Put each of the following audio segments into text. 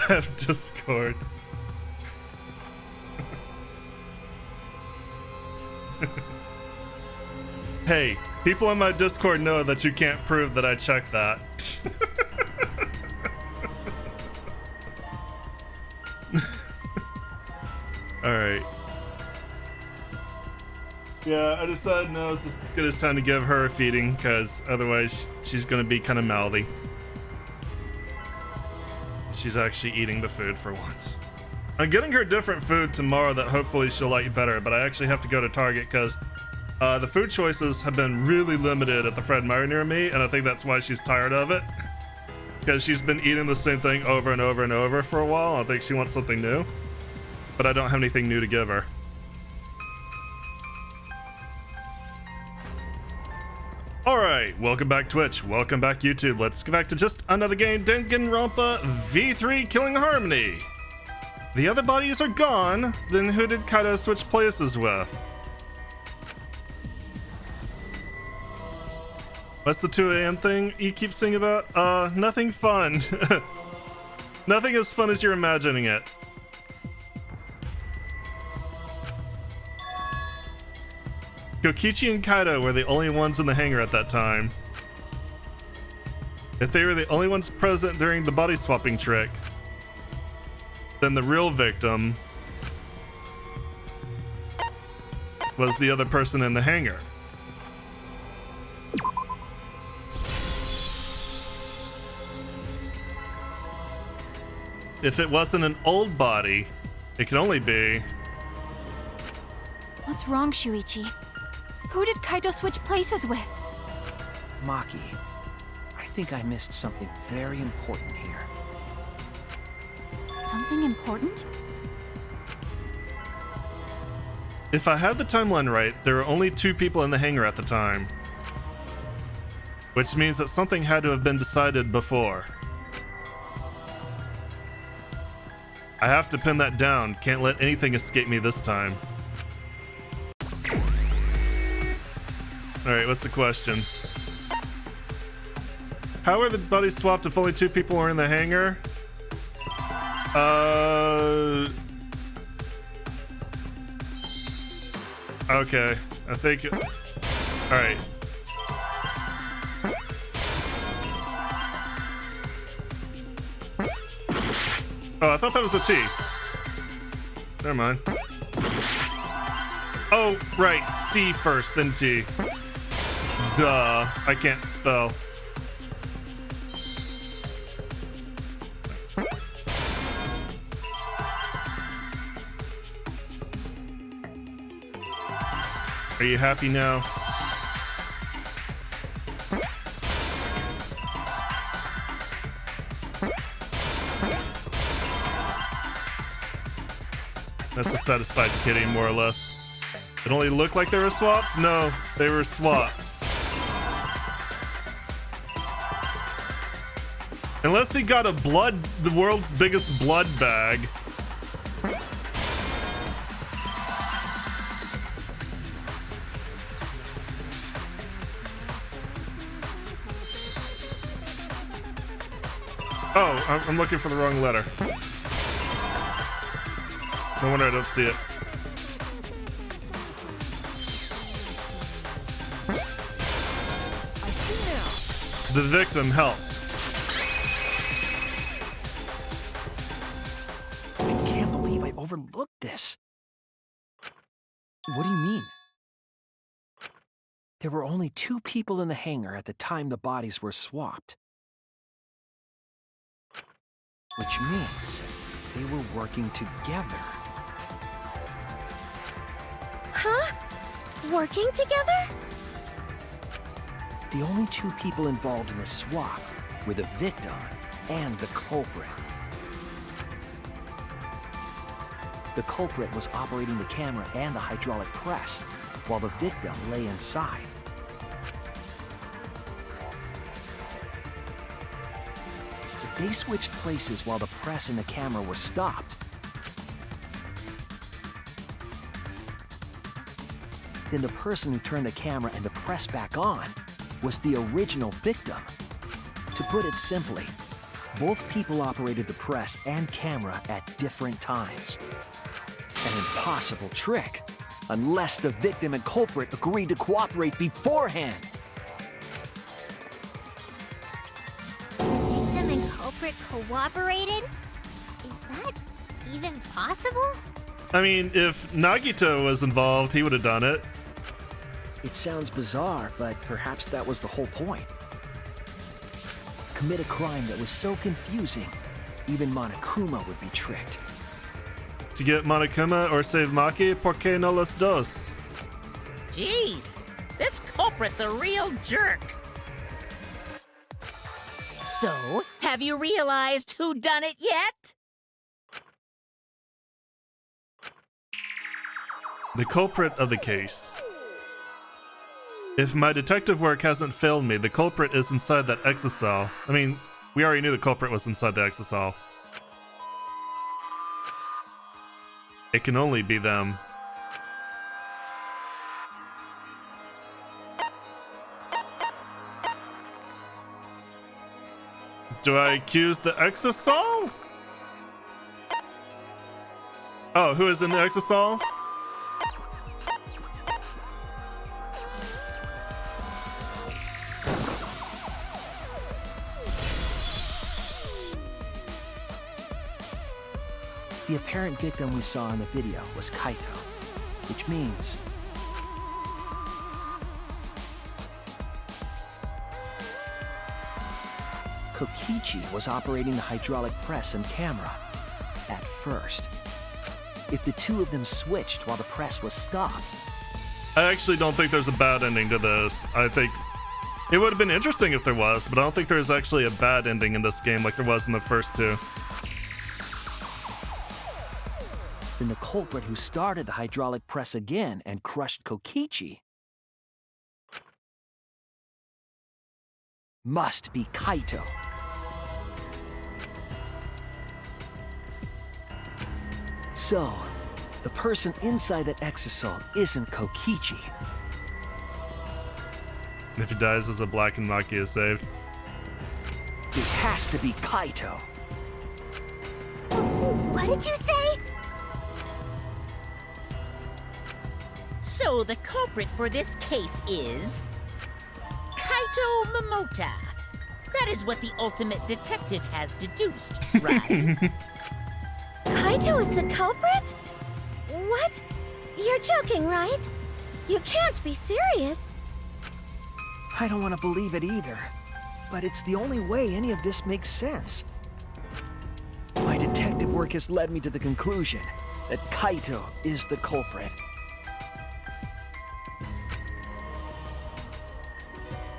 have Discord. Hey, people in my Discord know that you can't prove that I checked that. Alright. Yeah, I decided no, it's as good as time to give her a feeding, because otherwise she's gonna be kind of mouthy. She's actually eating the food for once. I'm getting her different food tomorrow that hopefully she'll like better, but I actually have to go to Target because the food choices have been really limited at the Fred Meyer near me, and I think that's why she's tired of it. Because she's been eating the same thing over and over and over for a while. I think she wants something new, but I don't have anything new to give her. Alright, welcome back Twitch, welcome back YouTube. Let's get back to just another game, Danganronpa V3 Killing Harmony. The other bodies are gone, then who did Kaido switch places with? What's the 2 AM thing you keep singing about? Nothing fun. Nothing as fun as you're imagining it. Kokichi and Kaido were the only ones in the hangar at that time. If they were the only ones present during the body swapping trick, then the real victim was the other person in the hangar. If it wasn't an old body, it could only be... What's wrong, Shuichi? Who did Kaido switch places with? Maki, I think I missed something very important here. Something important? If I have the timeline right, there were only 2 people in the hangar at the time. Which means that something had to have been decided before. I have to pin that down. Can't let anything escape me this time. Alright, what's the question? How were the bodies swapped if only 2 people were in the hangar? Okay, I think... Alright. Oh, I thought that was a T. Never mind. Oh, right. C first, then T. Duh. I can't spell. Are you happy now? That's a satisfied kitty, more or less. It only looked like they were swapped? No, they were swapped. Unless he got the world's biggest blood bag. Oh, I'm looking for the wrong letter. No wonder I don't see it. I see now. The victim helped. I can't believe I overlooked this. What do you mean? There were only 2 people in the hangar at the time the bodies were swapped. Which means they were working together. Huh? Working together? The only 2 people involved in the swap were the victim and the culprit. The culprit was operating the camera and the hydraulic press, while the victim lay inside. If they switched places while the press and the camera were stopped, then the person who turned the camera and the press back on was the original victim. To put it simply, Both people operated the press and camera at different times. An impossible trick, unless the victim and culprit agreed to cooperate beforehand. Victim and culprit cooperated? Is that even possible? I mean, if Nagito was involved, he would have done it. It sounds bizarre, but perhaps that was the whole point. Commit a crime that was so confusing, even Monokuma would be tricked. To get Monokuma or save Maki, por qué no los dos? Jeez, this culprit's a real jerk. So, have you realized who done it yet? The culprit of the case. If my detective work hasn't failed me, the culprit is inside that exocell. I mean, we already knew the culprit was inside the exocell. It can only be them. Do I accuse the exosol? Oh, who is in the exosol? The apparent victim we saw in the video was Kaito, which means Kokichi was operating the hydraulic press and camera at first. If the two of them switched while the press was stopped, I actually don't think there's a bad ending to this. I think it would have been interesting if there was, but I don't think there's actually a bad ending in this game like there was in the first two. then the culprit who started the hydraulic press again and crushed Kokichi must be Kaito. So, the person inside that exosome isn't Kokichi. If he dies as a black and Maki is saved. It has to be Kaito. What did you say? So the culprit for this case is Kaito Momota. That is what the ultimate detective has deduced, right? Kaito is the culprit? What? You're joking, right? You can't be serious. I don't want to believe it either, but it's the only way any of this makes sense. My detective work has led me to the conclusion that Kaito is the culprit.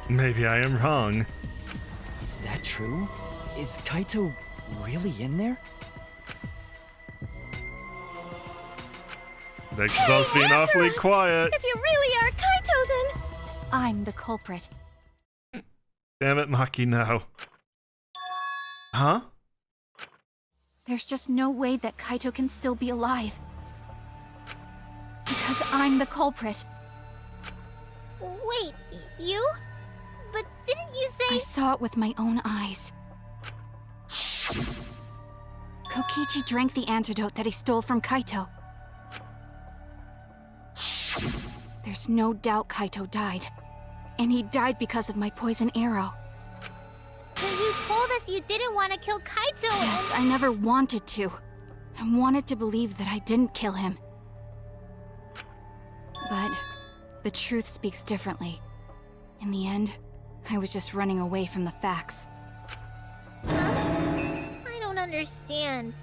Maybe I am wrong. Is that true? Is Kaito really in there? Exo's being awfully Answer us! quiet. If you really are Kaito, then... I'm the culprit. Damn it, Maki, no. Huh? There's just no way that Kaito can still be alive. Because I'm the culprit. Wait, you? But didn't you say... I saw it with my own eyes. Kokichi drank the antidote that he stole from Kaito. There's no doubt Kaito died. And he died because of my poison arrow. But you told us you didn't want to kill Kaito Yes, I never wanted to. I wanted to believe that I didn't kill him. But the truth speaks differently. In the end, I was just running away from the facts. Huh? I don't understand.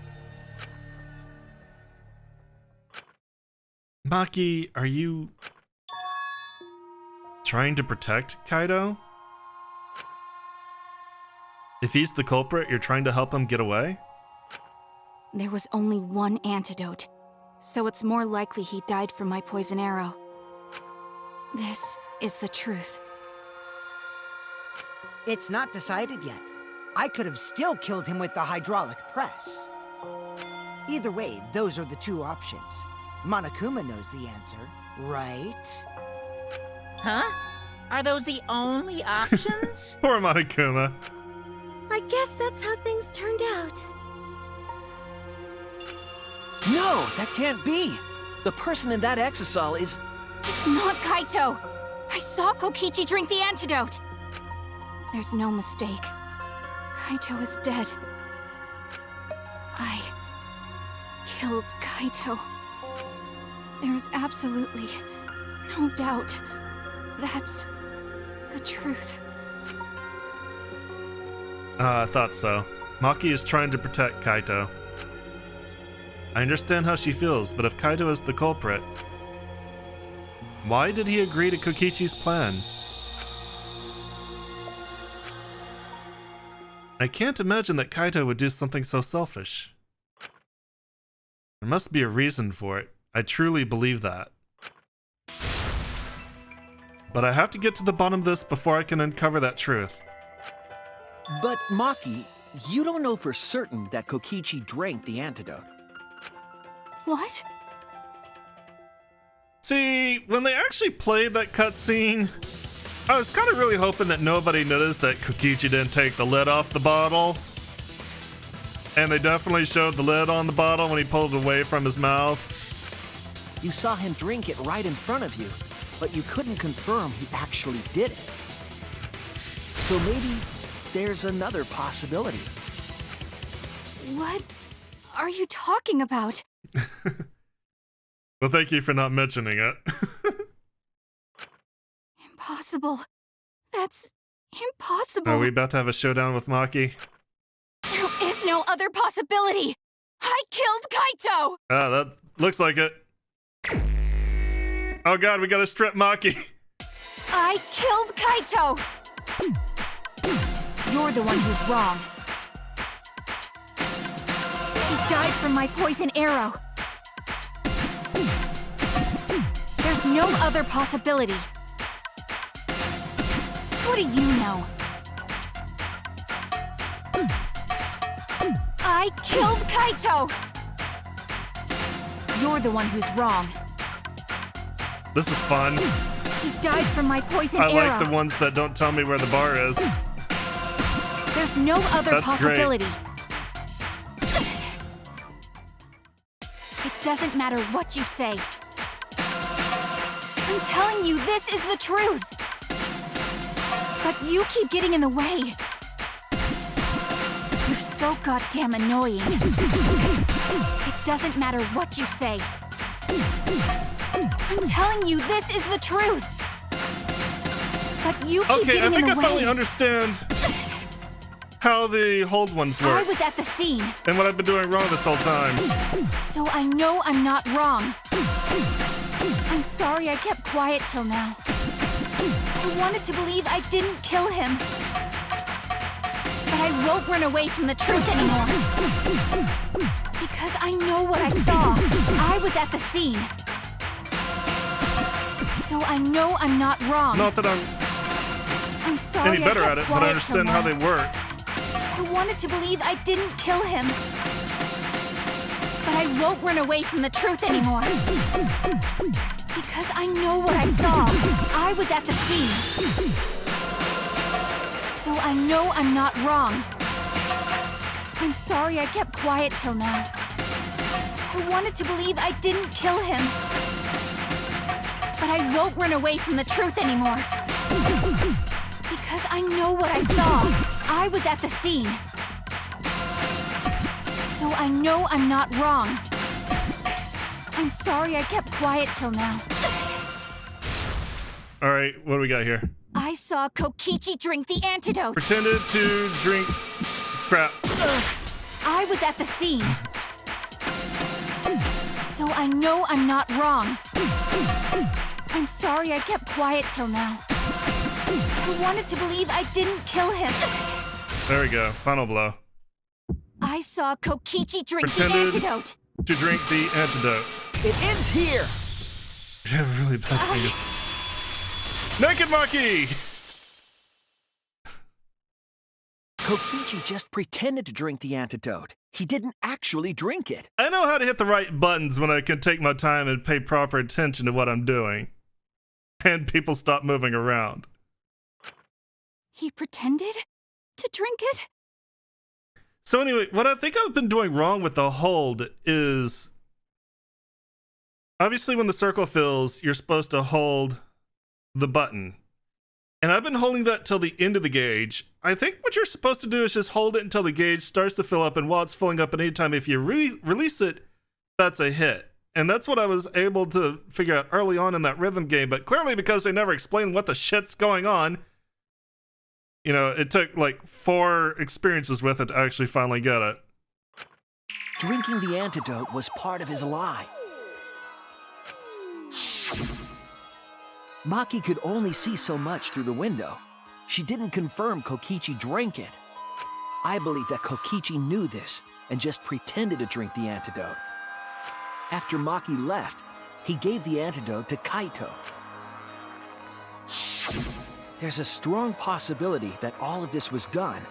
Maki, are you trying to protect Kaito? If he's the culprit, you're trying to help him get away? There was only one antidote, so it's more likely he died from my poison arrow. This is the truth. It's not decided yet. I could have still killed him with the hydraulic press. Either way, those are the two options. Monokuma knows the answer, right? Huh? Are those the only options? Poor Monokuma. I guess that's how things turned out. No, that can't be. The person in that exisal is... It's not Kaito! I saw Kokichi drink the antidote! There's no mistake. Kaito is dead. I killed Kaito. There is absolutely no doubt. That's the truth. I thought so. Maki is trying to protect Kaito. I understand how she feels, but if Kaito is the culprit, why did he agree to Kokichi's plan? I can't imagine that Kaito would do something so selfish. There must be a reason for it. I truly believe that. But I have to get to the bottom of this before I can uncover that truth. But Maki, you don't know for certain that Kokichi drank the antidote. What? See, when they actually played that cutscene, I was kind of really hoping that nobody noticed that Kokichi didn't take the lid off the bottle. And they definitely showed the lid on the bottle when he pulled it away from his mouth. You saw him drink it right in front of you, but you couldn't confirm he actually did it. So maybe there's another possibility. What are you talking about? Well, thank you for not mentioning it. Impossible. That's impossible. Are we about to have a showdown with Maki? There is no other possibility. I killed Kaito. Ah, that looks like it. Oh god, we gotta strip Maki. I killed Kaito. You're the one who's wrong. He died from my poison arrow. There's no other possibility. What do you know? I killed Kaito! You're the one who's wrong. This is fun. He died from my poison I arrow. like the ones that don't tell me where the bar is. There's no other That's possibility. It doesn't matter what you say. I'm telling you, this is the truth. But you keep getting in the way. You're so goddamn annoying. It doesn't matter what you say. I'm telling you, this is the truth. But you keep Okay, I getting in think the I way. finally understand how the hold ones I work. was at the scene, And what I've been doing wrong this whole time. so I know I'm not wrong. I'm sorry I kept quiet till now. I wanted to believe I didn't kill him. But I won't run away from the truth anymore. Because I know what I saw. I was at the scene. So I know I'm not wrong. Not that I'm sorry any better I at kept it, but I quiet understand till how now. they work. I wanted to believe I didn't kill him. But I won't run away from the truth anymore. Because I know what I saw. I was at the scene. So I know I'm not wrong. I'm sorry I kept quiet till now. I wanted to believe I didn't kill him. But I won't run away from the truth anymore. Because I know what I saw. I was at the scene. So I know I'm not wrong. I'm sorry I kept quiet till now. Alright, what do we got here? I saw Kokichi drink the antidote. Pretended to drink crap. I was at the scene. So I know I'm not wrong. I'm sorry I kept quiet till now. I wanted to believe I didn't kill him. There we go. Final blow. I saw Kokichi drink Pretended- the antidote. To drink the antidote. It ends here! You have really bad fingers. Naked Maki! Kokichi just pretended to drink the antidote. He didn't actually drink it. I know how to hit the right buttons when I can take my time and pay proper attention to what I'm doing. And people stop moving around. He pretended to drink it? So anyway, what I think I've been doing wrong with the hold is obviously when the circle fills, you're supposed to hold the button. And I've been holding that till the end of the gauge. I think what you're supposed to do is just hold it until the gauge starts to fill up, and while it's filling up at any time, if you release it, that's a hit. And that's what I was able to figure out early on in that rhythm game, but clearly because they never explained what the shit's going on, you know, it took like 4 experiences with it to actually finally get it. Drinking the antidote was part of his lie. Maki could only see so much through the window. She didn't confirm Kokichi drank it. I believe that Kokichi knew this and just pretended to drink the antidote. After Maki left, he gave the antidote to Kaito. There's a strong possibility that all of this was done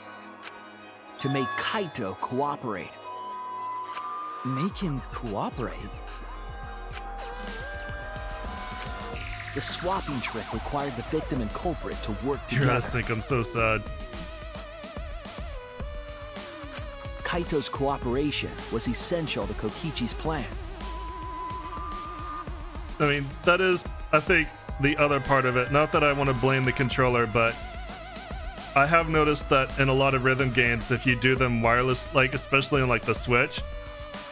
to make Kaito cooperate. Make him cooperate? The swapping trick required the victim and culprit to work You together. guys think I'm so sad. Kaito's cooperation was essential to Kokichi's plan. I mean, that is, I think, the other part of it. Not that I want to blame the controller, but I have noticed that in a lot of rhythm games, if you do them wireless, like especially on like the Switch,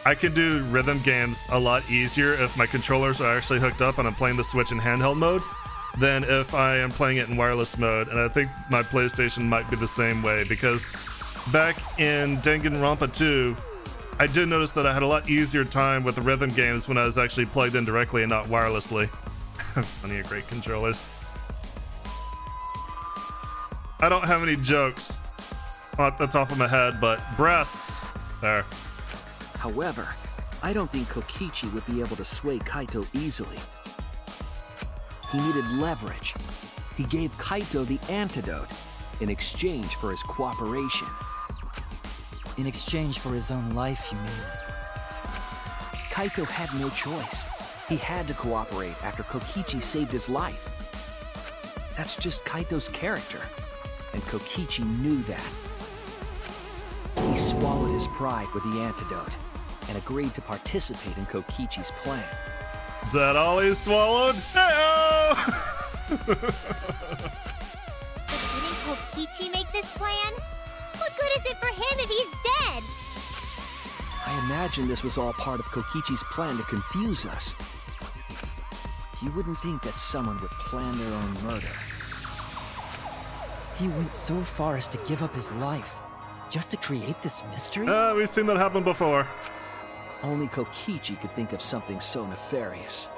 I can do rhythm games a lot easier if my controllers are actually hooked up and I'm playing the Switch in handheld mode than if I am playing it in wireless mode. And I think my PlayStation might be the same way, because back in Danganronpa 2, I did notice that I had a lot easier time with the rhythm games when I was actually plugged in directly and not wirelessly. Plenty of great controllers. I don't have any jokes off the top of my head, but breasts. There. However, I don't think Kokichi would be able to sway Kaito easily. He needed leverage. He gave Kaito the antidote in exchange for his cooperation. In exchange for his own life, you mean? Kaito had no choice. He had to cooperate after Kokichi saved his life. That's just Kaito's character, and Kokichi knew that. He swallowed his pride with the antidote and agreed to participate in Kokichi's plan. Is that all he swallowed? Hey-o! But didn't Kokichi make this plan? What good is it for him if he's dead? I imagine this was all part of Kokichi's plan to confuse us. You wouldn't think that someone would plan their own murder. He went so far as to give up his life just to create this mystery? We've seen that happen before. Only Kokichi could think of something so nefarious.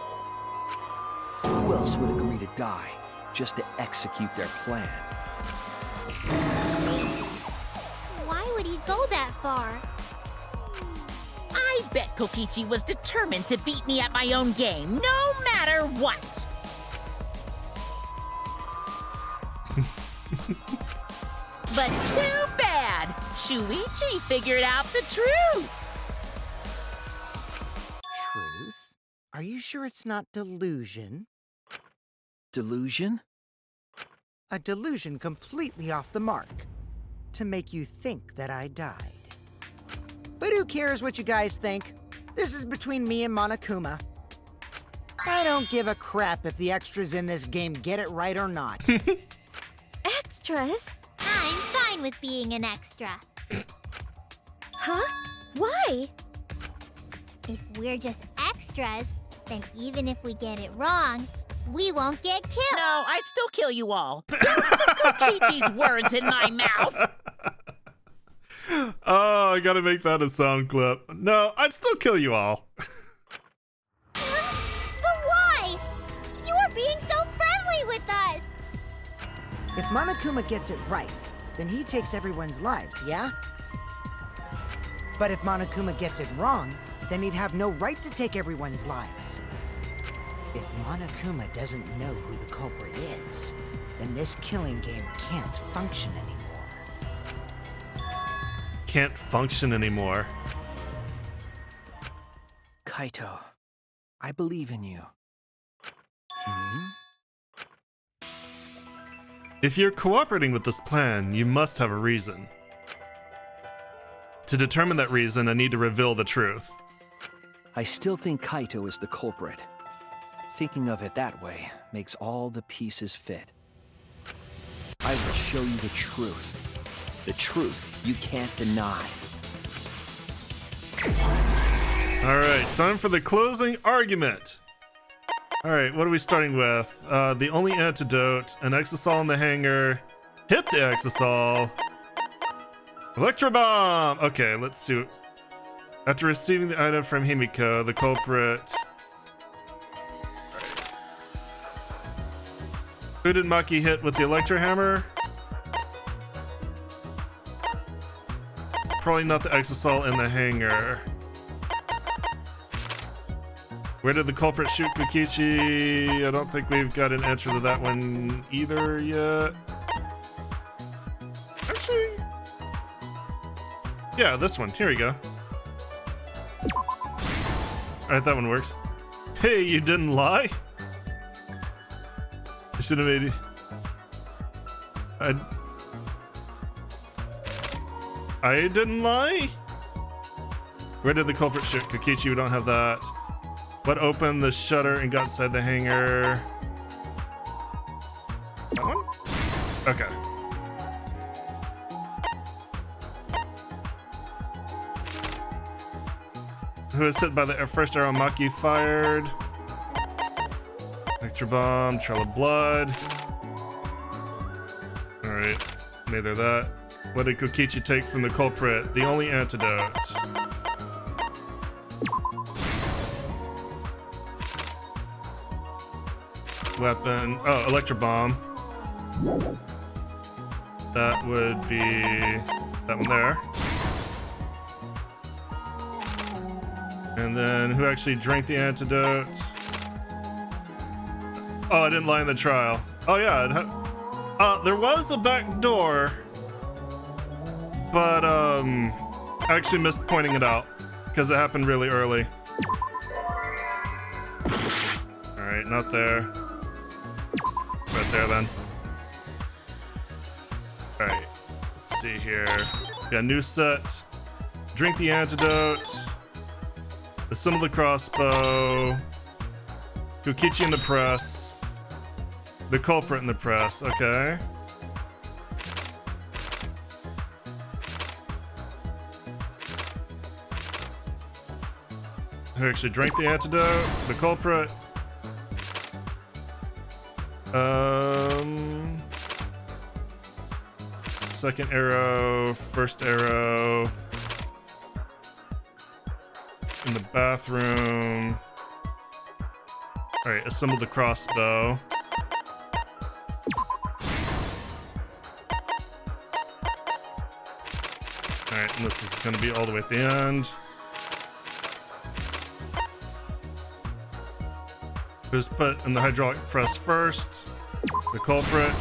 Who else would agree to die just to execute their plan? Why would he go that far? I bet Kokichi was determined to beat me at my own game, no matter what. But too bad! Shuichi figured out the truth! Truth? Are you sure it's not delusion? Delusion? A delusion completely off the mark. To make you think that I died. But who cares what you guys think? This is between me and Monokuma. I don't give a crap if the extras in this game get it right or not. Extras? I'm fine with being an extra. Huh? Why? If we're just extras, then even if we get it wrong, we won't get killed. No, I'd still kill you all. Don't put Kokichi's words in my mouth! Oh, I gotta make that a sound clip. No, I'd still kill you all. But why? You are being so friendly with us. If Monokuma gets it right, then he takes everyone's lives, yeah? But if Monokuma gets it wrong, then he'd have no right to take everyone's lives. If Monokuma doesn't know who the culprit is, then this killing game can't function anymore. Can't function anymore. Kaito, I believe in you. If you're cooperating with this plan, you must have a reason. To determine that reason, I need to reveal the truth. I still think Kaito is the culprit. Thinking of it that way makes all the pieces fit. I will show you the truth. The truth you can't deny. Alright, time for the closing argument. Alright, what are we starting with? The only antidote, an exisal in the hangar. Hit the exisal. Electro bomb! Okay, let's see. After receiving the item from Himiko, the culprit... Who did Maki hit with the electro hammer? Probably not the exisal in the hangar. Where did the culprit shoot Kokichi? I don't think we've got an answer to that one either yet. Actually... yeah, this one. Here we go. Alright, that one works. Hey, you didn't lie? I should have made... I didn't lie? Where did the culprit shoot Kokichi? We don't have that. What opened the shutter and got inside the hangar? That one? Okay. Who was hit by the first arrow Maki fired? Electro bomb, trail of blood. Alright, neither that. What did Kokichi take from the culprit? The only antidote. Weapon. Oh, electro bomb. That would be that one there. And then who actually drank the antidote? Oh, I didn't lie in the trial. Oh yeah, there was a back door, but I actually missed pointing it out because it happened really early. All right, not there. Right there then. All right, let's see here. Got a new set. Drink the antidote. Assemble the crossbow. Kokichi in the press. The culprit in the press. Okay. Who actually drank the antidote? The culprit. Second arrow, first arrow. In the bathroom. Alright, assemble the crossbow. Alright, and this is gonna be all the way at the end. Who's put in the hydraulic press first? The culprit.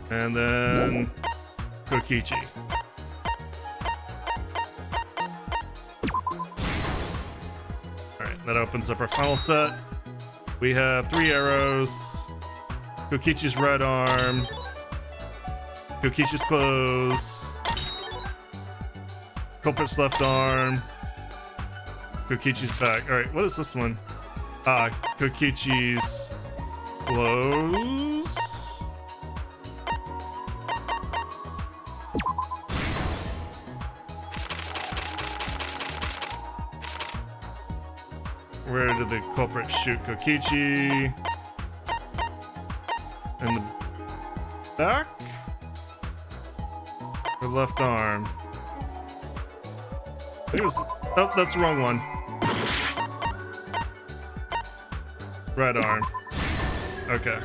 And then Kokichi. Alright, that opens up our final set. We have 3 arrows. Kokichi's right arm. Kokichi's clothes. Culprit's left arm. Kokichi's back. Alright, what is this one? Kokichi's clothes. Where did the culprit shoot Kokichi? In the back? Or left arm? I think it was, oh, that's the wrong one. Right arm. Okay.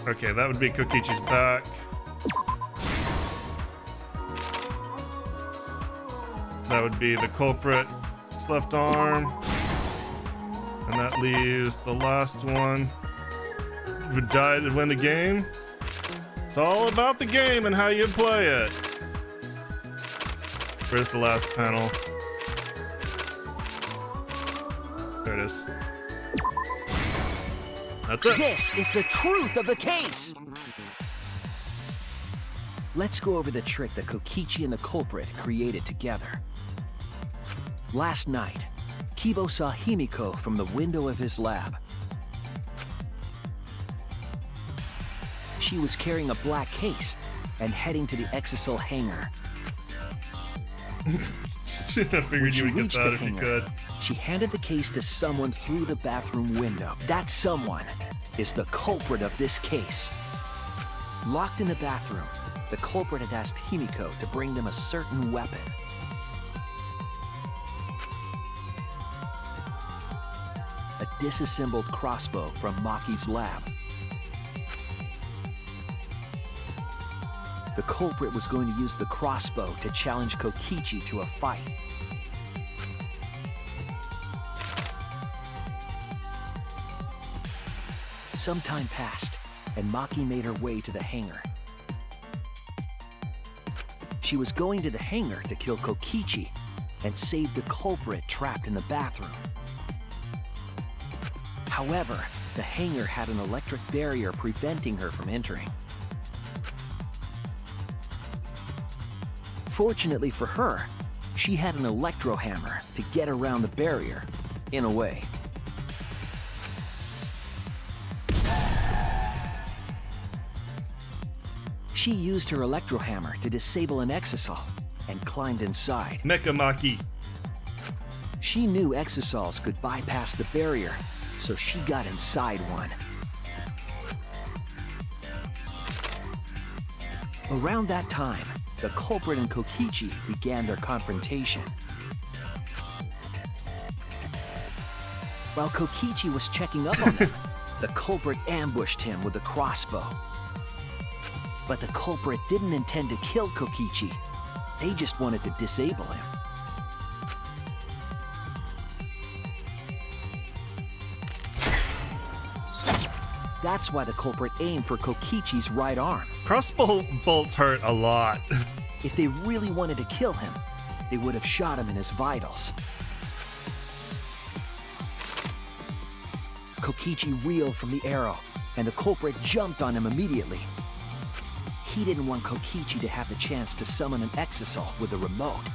Okay, that would be Kokichi's back. That would be the culprit's left arm. And that leaves the last one. Who died to win the game? It's all about the game and how you play it. Where's the last panel? There it is. That's it. This is the truth of the case. Let's go over the trick that Kokichi and the culprit created together. Last night, Kibo saw Himiko from the window of his lab. She was carrying a black case and heading to the Exisal hangar. I figured you would get that if you could. She handed the case to someone through the bathroom window. That someone is the culprit of this case. Locked in the bathroom, the culprit had asked Himiko to bring them a certain weapon. A disassembled crossbow from Maki's lab. The culprit was going to use the crossbow to challenge Kokichi to a fight. Some time passed, and Maki made her way to the hangar. She was going to the hangar to kill Kokichi and save the culprit trapped in the bathroom. However, the hangar had an electric barrier preventing her from entering. Fortunately for her, she had an electro hammer to get around the barrier, in a way. She used her electro hammer to disable an Exisal and climbed inside. Mecha Maki. She knew Exisals could bypass the barrier, so she got inside one. Around that time, the culprit and Kokichi began their confrontation. While Kokichi was checking up on them, the culprit ambushed him with a crossbow. But the culprit didn't intend to kill Kokichi. They just wanted to disable him. That's why the culprit aimed for Kokichi's right arm. Crossbow bolts hurt a lot. If they really wanted to kill him, they would have shot him in his vitals. Kokichi reeled from the arrow, and the culprit jumped on him immediately. He didn't want Kokichi to have the chance to summon an Exisal with a remote.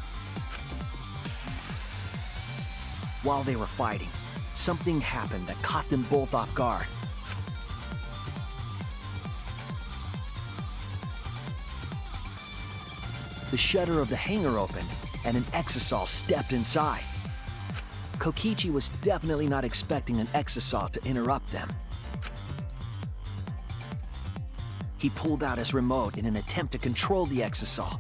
While they were fighting, something happened that caught them both off guard. The shutter of the hangar opened, and an Exisal stepped inside. Kokichi was definitely not expecting an Exisal to interrupt them. He pulled out his remote in an attempt to control the Exisal.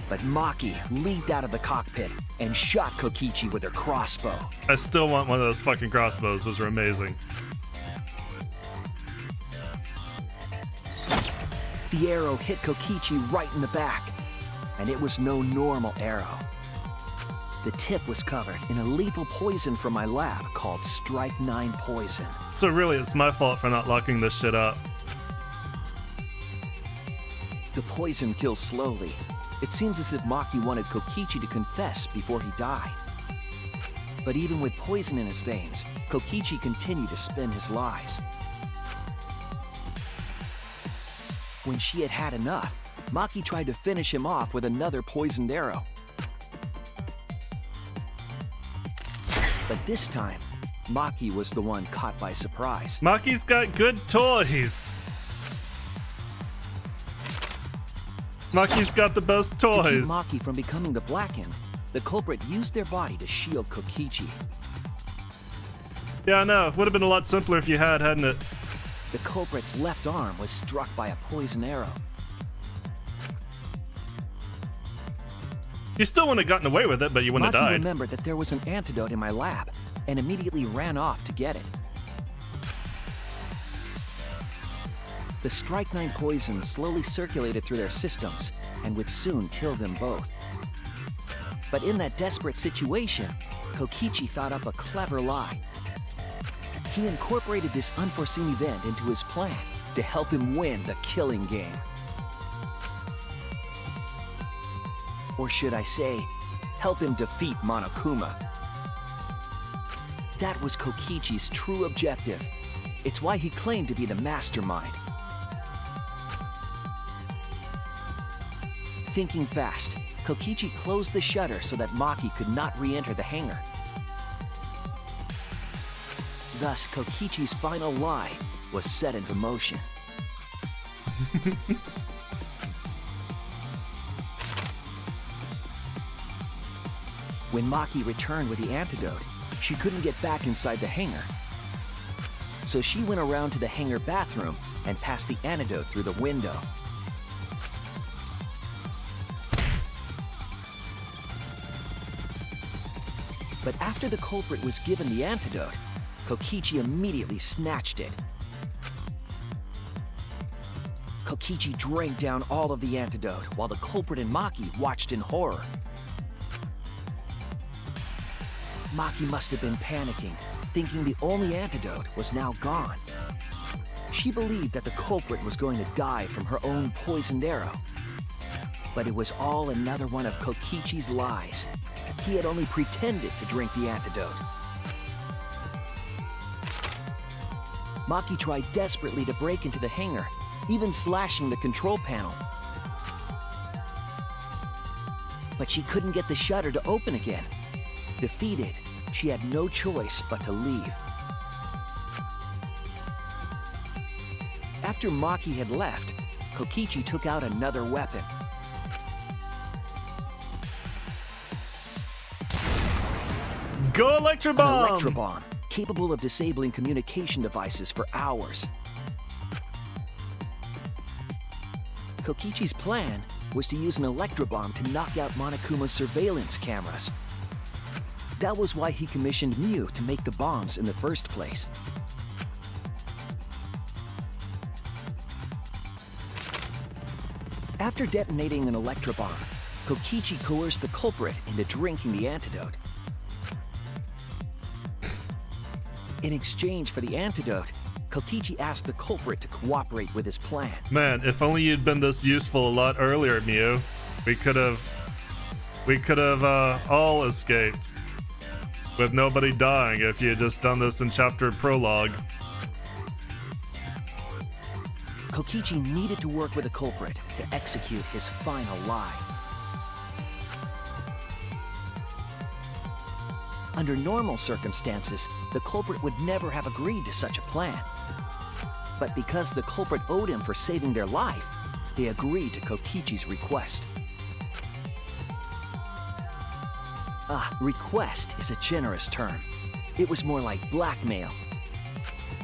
But Maki leaped out of the cockpit and shot Kokichi with her crossbow. I still want one of those fucking crossbows. Those are amazing. The arrow hit Kokichi right in the back, and it was no normal arrow. The tip was covered in a lethal poison from my lab called Strike 9 poison. So really, it's my fault for not locking this shit up. The poison kills slowly. It seems as if Maki wanted Kokichi to confess before he died. But even with poison in his veins, Kokichi continued to spin his lies. When she had had enough, Maki tried to finish him off with another poisoned arrow. But this time, Maki was the one caught by surprise. Maki's got good toys. Maki's got the best To keep toys. Maki from becoming the Blackened, the culprit used their body to shield Kokichi. Yeah, I know. It would have been a lot simpler if you had, hadn't it? The culprit's left arm was struck by a poison arrow. You still wouldn't have gotten away with it, but you wouldn't have Maki died. remembered that there was an antidote in my lab and immediately ran off to get it. The Strike 9 poison slowly circulated through their systems and would soon kill them both. But in that desperate situation, Kokichi thought up a clever lie. He incorporated this unforeseen event into his plan to help him win the killing game. Or should I say, help him defeat Monokuma. That was Kokichi's true objective, It's why he claimed to be the mastermind. Thinking fast, Kokichi closed the shutter so that Maki could not re-enter the hangar. Thus, Kokichi's final lie was set into motion. When Maki returned with the antidote, she couldn't get back inside the hangar. So she went around to the hangar bathroom and passed the antidote through the window. But after the culprit was given the antidote, Kokichi immediately snatched it. Kokichi drank down all of the antidote while the culprit and Maki watched in horror. Maki must have been panicking, thinking the only antidote was now gone. She believed that the culprit was going to die from her own poisoned arrow. But it was all another one of Kokichi's lies. He had only pretended to drink the antidote. Maki tried desperately to break into the hangar, even slashing the control panel. But she couldn't get the shutter to open again. Defeated, she had no choice but to leave. After Maki had left, Kokichi took out another weapon. Go Electro An Bomb! electro bomb, capable of disabling communication devices for hours. Kokichi's plan was to use an electro bomb to knock out Monokuma's surveillance cameras. That was why he commissioned Mew to make the bombs in the first place. After detonating an electro bomb, Kokichi coerced the culprit into drinking the antidote. In exchange for the antidote, Kokichi asked the culprit to cooperate with his plan. Man, if only you'd been this useful a lot earlier, Mew. We could have all escaped with nobody dying if you had just done this in chapter prologue. Kokichi needed to work with the culprit to execute his final lie. Under normal circumstances, the culprit would never have agreed to such a plan. But because the culprit owed him for saving their life, they agreed to Kokichi's request. Request is a generous term. It was more like blackmail.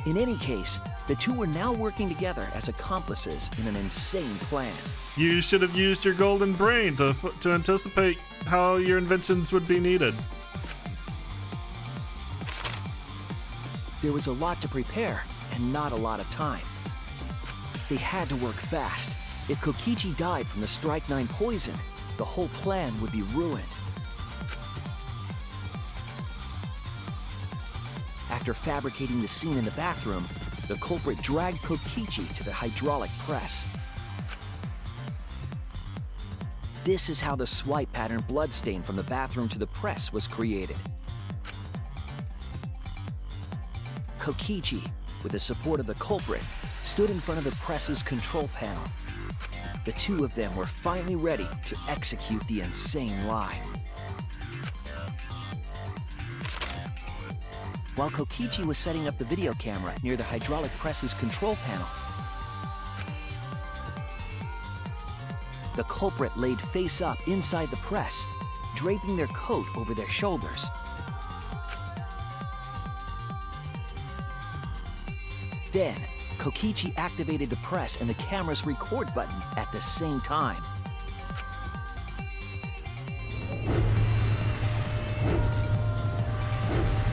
In any case, the two were now working together as accomplices in an insane plan. You should have used your golden brain to anticipate how your inventions would be needed. There was a lot to prepare and not a lot of time. They had to work fast. If Kokichi died from the Strike-9 poison, the whole plan would be ruined. After fabricating the scene in the bathroom, the culprit dragged Kokichi to the hydraulic press. This is how the swipe pattern bloodstain from the bathroom to the press was created. Kokichi, with the support of the culprit, stood in front of the press's control panel. The two of them were finally ready to execute the insane lie. While Kokichi was setting up the video camera near the hydraulic press's control panel, the culprit laid face up inside the press, draping their coat over their shoulders. Then, Kokichi activated the press and the camera's record button at the same time.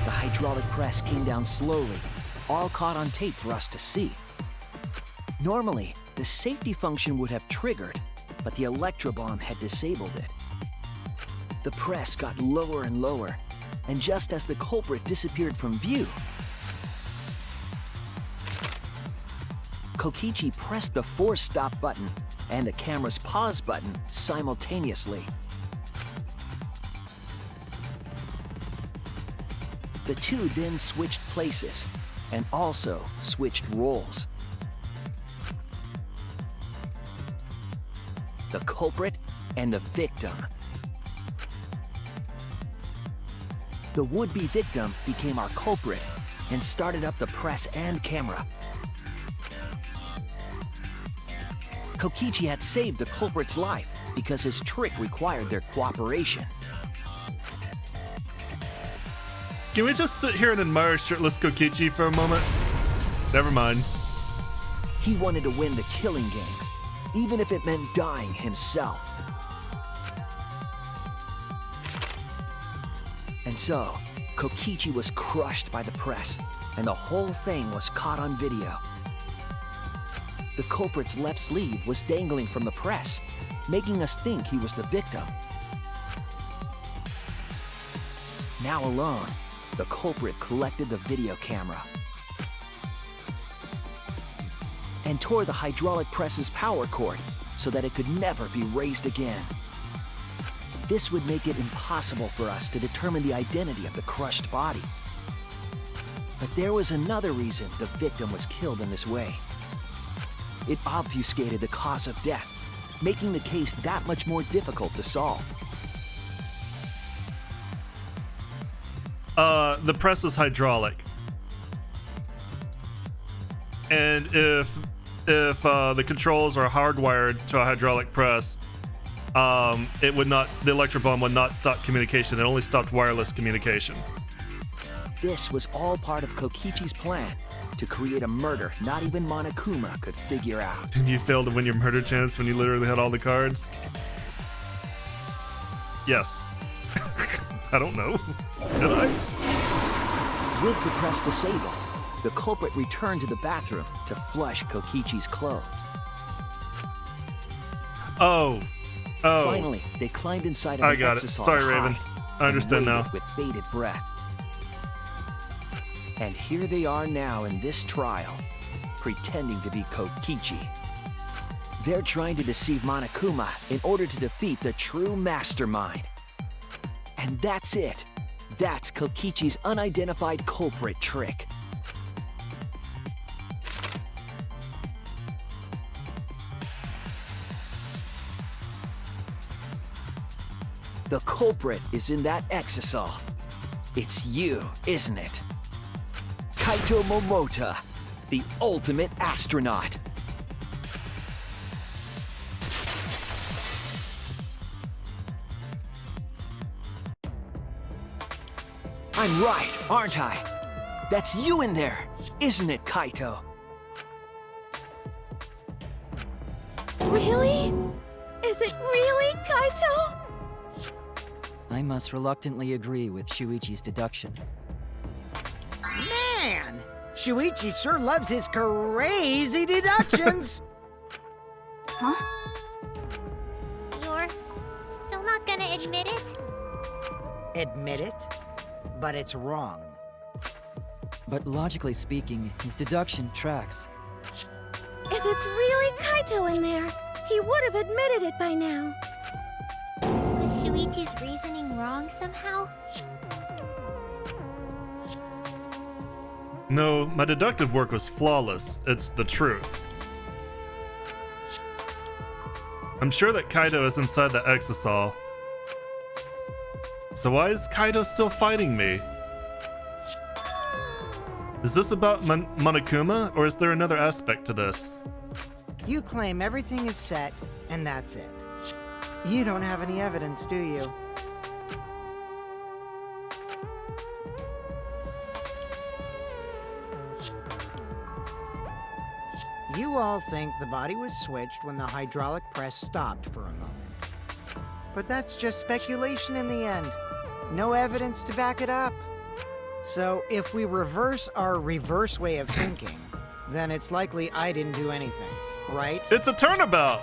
The hydraulic press came down slowly, all caught on tape for us to see. Normally, the safety function would have triggered, but the electro bomb had disabled it. The press got lower and lower, and just as the culprit disappeared from view, Kokichi pressed the force stop button and the camera's pause button simultaneously. The two then switched places, and also switched roles. The culprit and the victim. The would-be victim became our culprit and started up the press and camera. Kokichi had saved the culprit's life because his trick required their cooperation. Can we just sit here and admire shirtless Kokichi for a moment? Never mind. He wanted to win the killing game, even if it meant dying himself. And so, Kokichi was crushed by the press, and the whole thing was caught on video. The culprit's left sleeve was dangling from the press, making us think he was the victim. Now alone, the culprit collected the video camera and tore the hydraulic press's power cord so that it could never be raised again. This would make it impossible for us to determine the identity of the crushed body. But there was another reason the victim was killed in this way. It obfuscated the cause of death, making the case that much more difficult to solve. The press is hydraulic. And if the controls are hardwired to a hydraulic press, it would not, the electric bomb would not stop communication. It only stopped wireless communication. This was all part of Kokichi's plan to create a murder not even Monokuma could figure out. And you failed to win your murder chance when you literally had all the cards? Yes. I don't know. Did I? With the press disabled, the culprit returned to the bathroom to flush Kokichi's clothes. Oh. Finally, they climbed inside of I the got it. exisal Sorry, to Raven. hide I understand and waited now. with bated breath. And here they are now in this trial, pretending to be Kokichi. They're trying to deceive Monokuma in order to defeat the true mastermind. And that's it. That's Kokichi's unidentified culprit trick. The culprit is in that exisal. It's you, isn't it? Kaito Momota, the ultimate astronaut. I'm right, aren't I? That's you in there, isn't it, Kaito? Really? Is it really Kaito? I must reluctantly agree with Shuichi's deduction. Man, Shuichi sure loves his crazy deductions. Huh? You're still not gonna admit it? Admit it, but it's wrong. But logically speaking, his deduction tracks. If it's really Kaito in there, he would have admitted it by now. Was Shuichi's reasoning wrong somehow? No, my deductive work was flawless. It's the truth. I'm sure that Kaito is inside the exisal. So why is Kaito still fighting me? Is this about Monokuma, or is there another aspect to this? You claim everything is set, and that's it. You don't have any evidence, do you? You all think the body was switched when the hydraulic press stopped for a moment. But that's just speculation in the end. No evidence to back it up. So if we reverse our reverse way of thinking, then it's likely I didn't do anything, right? It's a turnabout!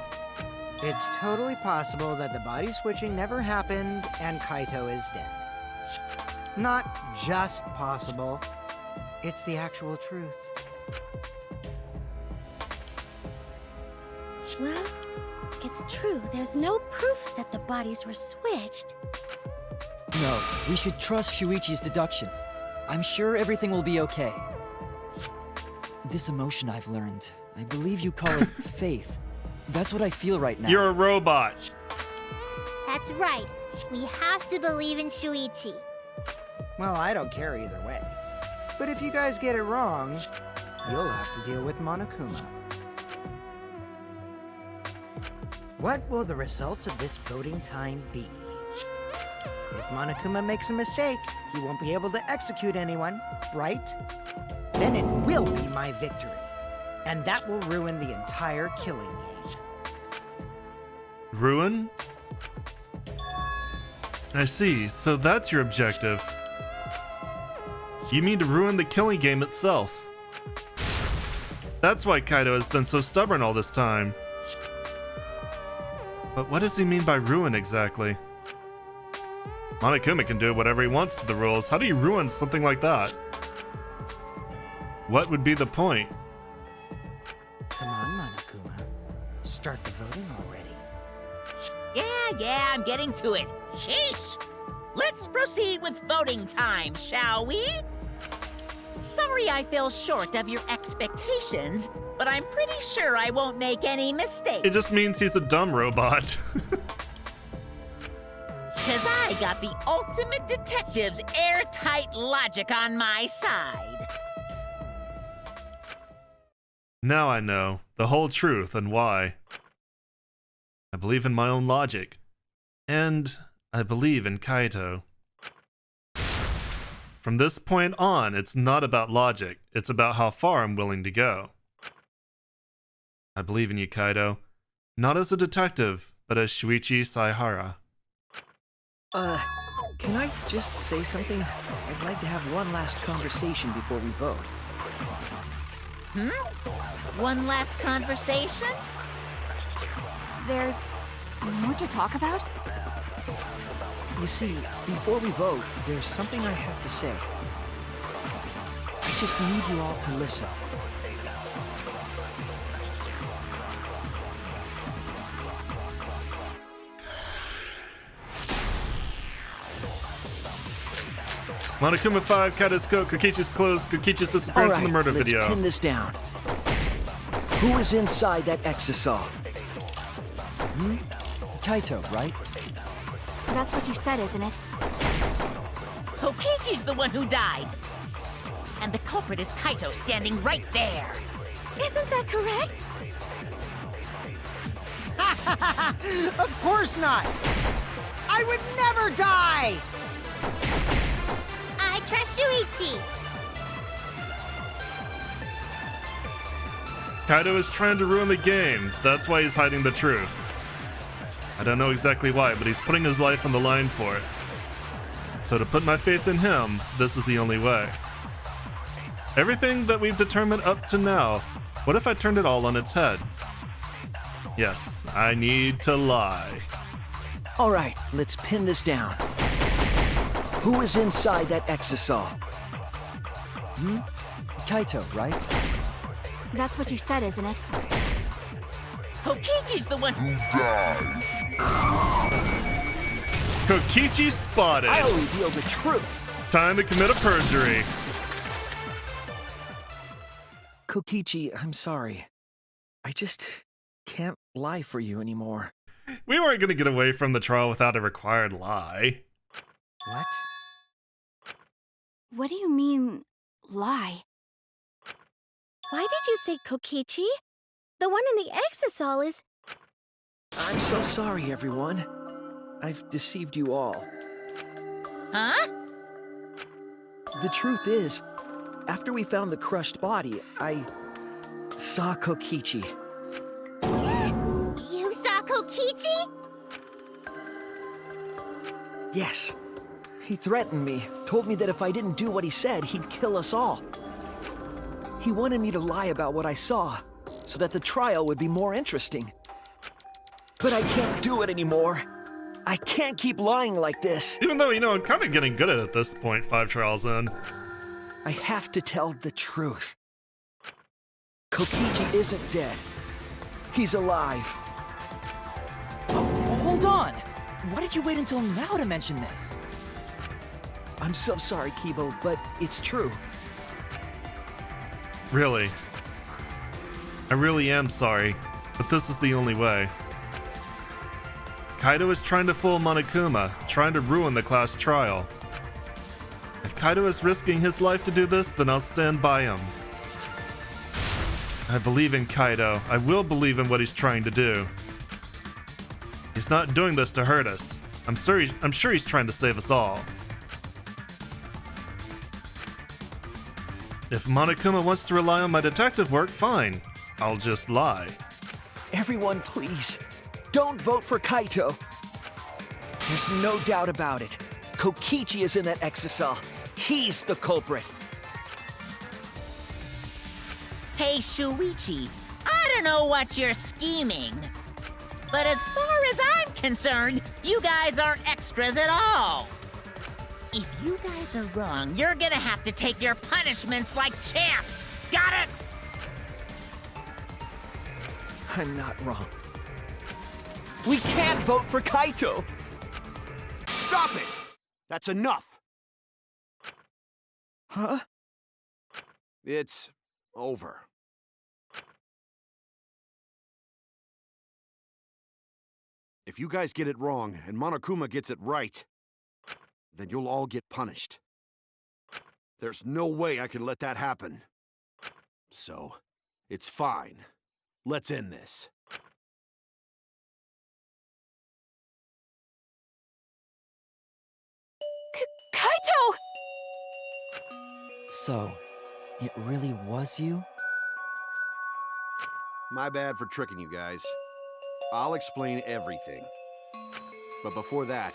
It's totally possible that the body switching never happened and Kaito is dead. Not just possible, it's the actual truth. Well, it's true. There's no proof that the bodies were switched. No, we should trust Shuichi's deduction. I'm sure everything will be okay. This emotion I've learned, I believe you call it faith. That's what I feel right now. You're a robot. That's right. We have to believe in Shuichi. Well, I don't care either way. But if you guys get it wrong, you'll have to deal with Monokuma. What will the results of this voting time be? If Monokuma makes a mistake, he won't be able to execute anyone, right? Then it will be my victory. And that will ruin the entire killing game. Ruin? I see, so that's your objective. You mean to ruin the killing game itself. That's why Kaido has been so stubborn all this time. But what does he mean by ruin exactly? Monokuma can do whatever he wants to the rules. How do you ruin something like that? What would be the point? Come on, Monokuma. Start the voting already. Yeah, I'm getting to it. Sheesh! Let's proceed with voting time, shall we? Sorry I fell short of your expectations, but I'm pretty sure I won't make any mistakes. It just means he's a dumb robot. Because I got the ultimate detective's airtight logic on my side. Now I know the whole truth and why. I believe in my own logic. And I believe in Kaito. From this point on, it's not about logic, it's about how far I'm willing to go. I believe in you, Kaito. Not as a detective, but as Shuichi Saihara. Can I just say something? I'd like to have one last conversation before we vote. One last conversation? There's more to talk about? You see, before we vote, there's something I have to say. I just need you all to listen. Monokuma 5, Kaito's coat, Kokichi's clothes, Kokichi's disappearance in the murder let's video. pin this down. Who is inside that exisal? Kaito, right? That's what you said, isn't it? Kokichi's the one who died. And the culprit is Kaito standing right there. Isn't that correct? Of course not! I would never die! I trust Shuichi. Kaito is trying to ruin the game. That's why he's hiding the truth. I don't know exactly why, but he's putting his life on the line for it. So to put my faith in him, this is the only way. Everything that we've determined up to now, what if I turned it all on its head? Yes, I need to lie. All right, let's pin this down. Who is inside that exisal? Kaito, right? That's what you said, isn't it? Kokichi's the one who Kokichi spotted. I'll reveal the truth. Time to commit a perjury. Kokichi, I'm sorry. I just can't lie for you anymore. We weren't going to get away from the trial without a required lie. What? What do you mean, lie? Why did you say Kokichi? The one in the exisal is... I'm so sorry, everyone. I've deceived you all. Huh? The truth is, after we found the crushed body, I saw Kokichi. You saw Kokichi? Yes. He threatened me, told me that if I didn't do what he said, he'd kill us all. He wanted me to lie about what I saw, so that the trial would be more interesting. But I can't do it anymore. I can't keep lying like this. Even though, I'm kind of getting good at this point, 5 trials in. I have to tell the truth. Kokichi isn't dead. He's alive. Hold on! Why did you wait until now to mention this? I'm so sorry, Kibo, but it's true. Really? I really am sorry, but this is the only way. Kaito is trying to fool Monokuma, trying to ruin the class trial. If Kaito is risking his life to do this, then I'll stand by him. I believe in Kaito. I will believe in what he's trying to do. He's not doing this to hurt us. I'm sure he's trying to save us all. If Monokuma wants to rely on my detective work, fine. I'll just lie. Everyone, please, don't vote for Kaito. There's no doubt about it. Kokichi is in that exisal. He's the culprit. Hey, Shuichi, I don't know what you're scheming. But as far as I'm concerned, you guys aren't extras at all. If you guys are wrong, you're gonna have to take your punishments like champs. Got it? I'm not wrong. We can't vote for Kaito! Stop it! That's enough! Huh? It's over. If you guys get it wrong and Monokuma gets it right, then you'll all get punished. There's no way I can let that happen. So, it's fine. Let's end this. Kaito! So, it really was you? My bad for tricking you guys. I'll explain everything. But before that,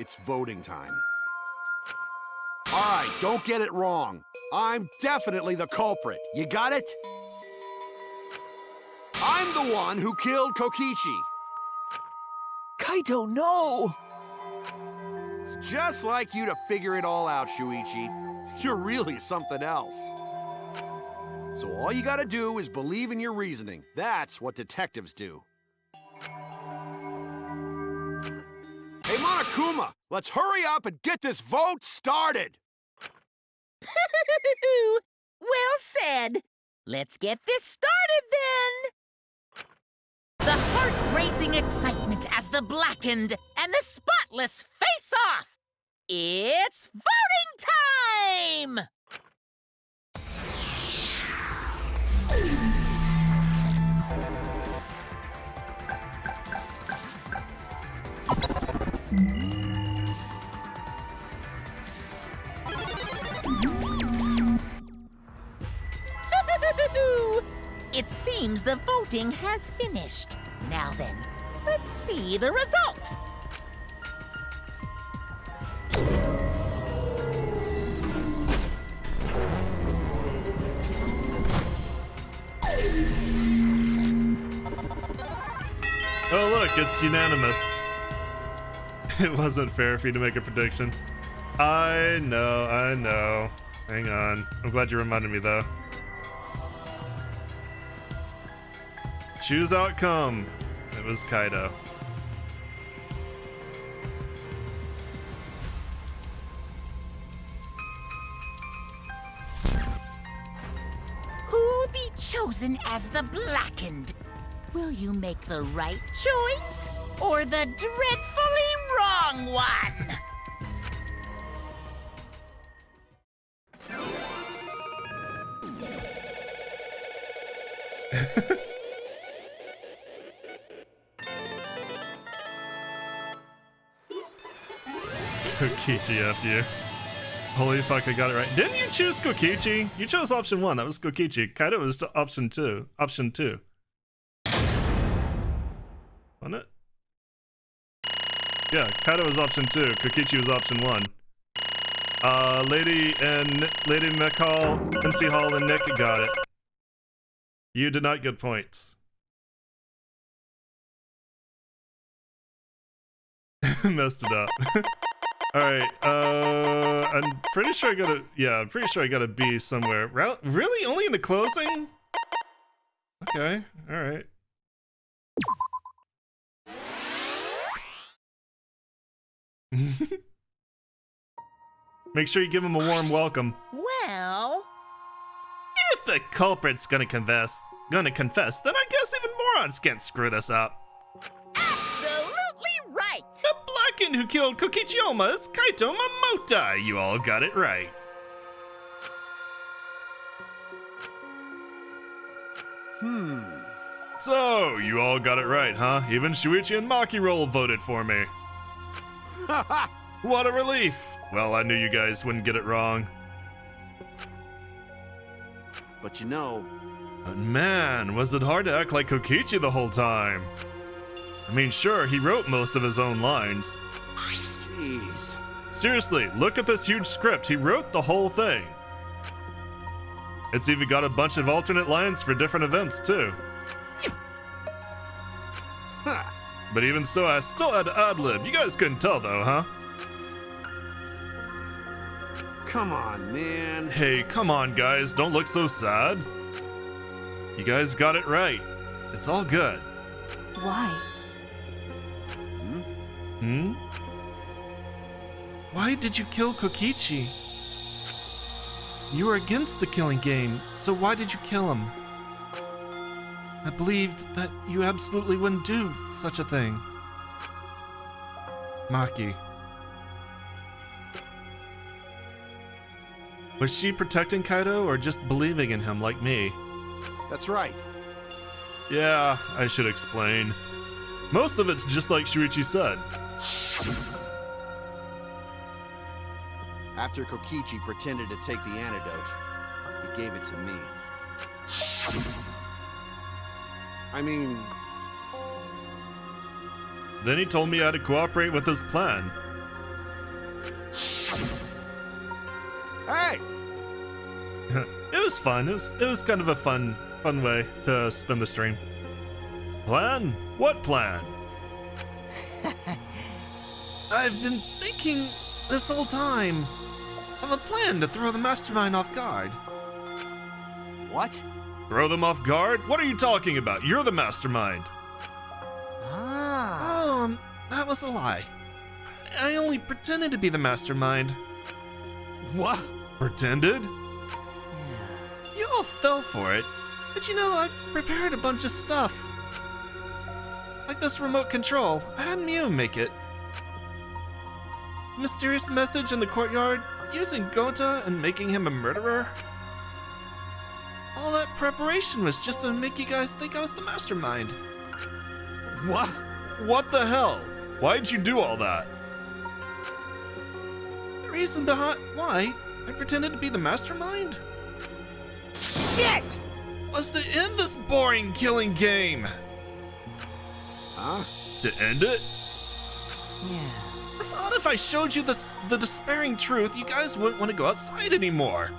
it's voting time. Alright, don't get it wrong. I'm definitely the culprit. You got it? I'm the one who killed Kokichi. Kaito, no! It's just like you to figure it all out, Shuichi. You're really something else. So all you gotta do is believe in your reasoning. That's what detectives do. Hey, Monokuma, let's hurry up and get this vote started! Well said. Let's get this started then. The heart-racing excitement as the blackened and the spotless face off. It's voting time! It seems the voting has finished. Now then, let's see the result. Oh look, it's unanimous. It wasn't fair for you to make a prediction. I know. Hang on. I'm glad you reminded me though. Choose outcome. It was Kaito. Who'll be chosen as the blackened? Will you make the right choice or the dreadfully wrong one? Kokichi after you. Holy fuck, I got it right. Didn't you choose Kokichi? You chose option 1. That was Kokichi. Kaito was option 2. Option 2. Wasn't it? Yeah, Kaito was option 2. Kokichi was option 1. Lady McCall, MC Hall, and Nick got it. You did not get points. Messed it up. Alright, I'm pretty sure I got a, I'm pretty sure I got a B somewhere. Really? Only in the closing? Okay, alright. Make sure you give him a warm welcome. Well... If the culprit's gonna confess, gonna confess, then I guess even morons can't screw this up. Absolutely right! The Blacken who killed Kokichiyama is Kaito Momota. You all got it right. So, you all got it right, huh? Even Shuichi and Maki voted for me. What a relief! Well, I knew you guys wouldn't get it wrong. But you know, But man, was it hard to act like Kokichi the whole time. I mean, sure, he wrote most of his own lines. jeez. Seriously, look at this huge script. He wrote the whole thing. It's even got a bunch of alternate lines for different events, too. Ha! But even so, I still had to ad-lib. You guys couldn't tell, though, huh? Come on, man. Hey, come on, guys. Don't look so sad. You guys got it right. It's all good. Why? Hmm? Why did you kill Kokichi? You were against the killing game, so why did you kill him? I believed that you absolutely wouldn't do such a thing. Maki. Was she protecting Kaito or just believing in him like me? That's right. Yeah, I should explain. Most of it's just like Shuichi said. After Kokichi pretended to take the antidote, he gave it to me. I mean, Then he told me I had to cooperate with his plan. hey! It was fun. It was kind of a fun way to spend the stream. Plan? What plan? I've been thinking this whole time of a plan to throw the mastermind off guard. What? Throw them off guard? What are you talking about? You're the mastermind. Ah. Oh, that was a lie. I only pretended to be the mastermind. What? Pretended? You all fell for it. But you know, I prepared a bunch of stuff. Like this remote control. I had Mew make it. Mysterious message in the courtyard, using Gota and making him a murderer. All that preparation was just to make you guys think I was the mastermind. What? What the hell? Why'd you do all that? The reason behind why I pretended to be the mastermind Shit! was to end this boring killing game. Huh? To end it? Yeah. I thought if I showed you the despairing truth, you guys wouldn't want to go outside anymore.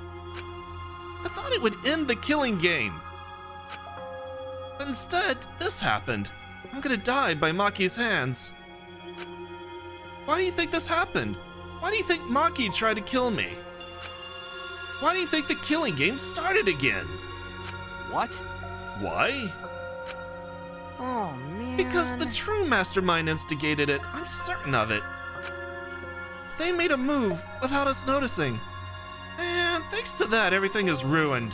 I thought it would end the killing game. But instead, this happened. I'm gonna die by Maki's hands. Why do you think this happened? Why do you think Maki tried to kill me? Why do you think the killing game started again? What? Why? Oh, man. Because the true mastermind instigated it. I'm certain of it. They made a move without us noticing. And thanks to that, everything is ruined.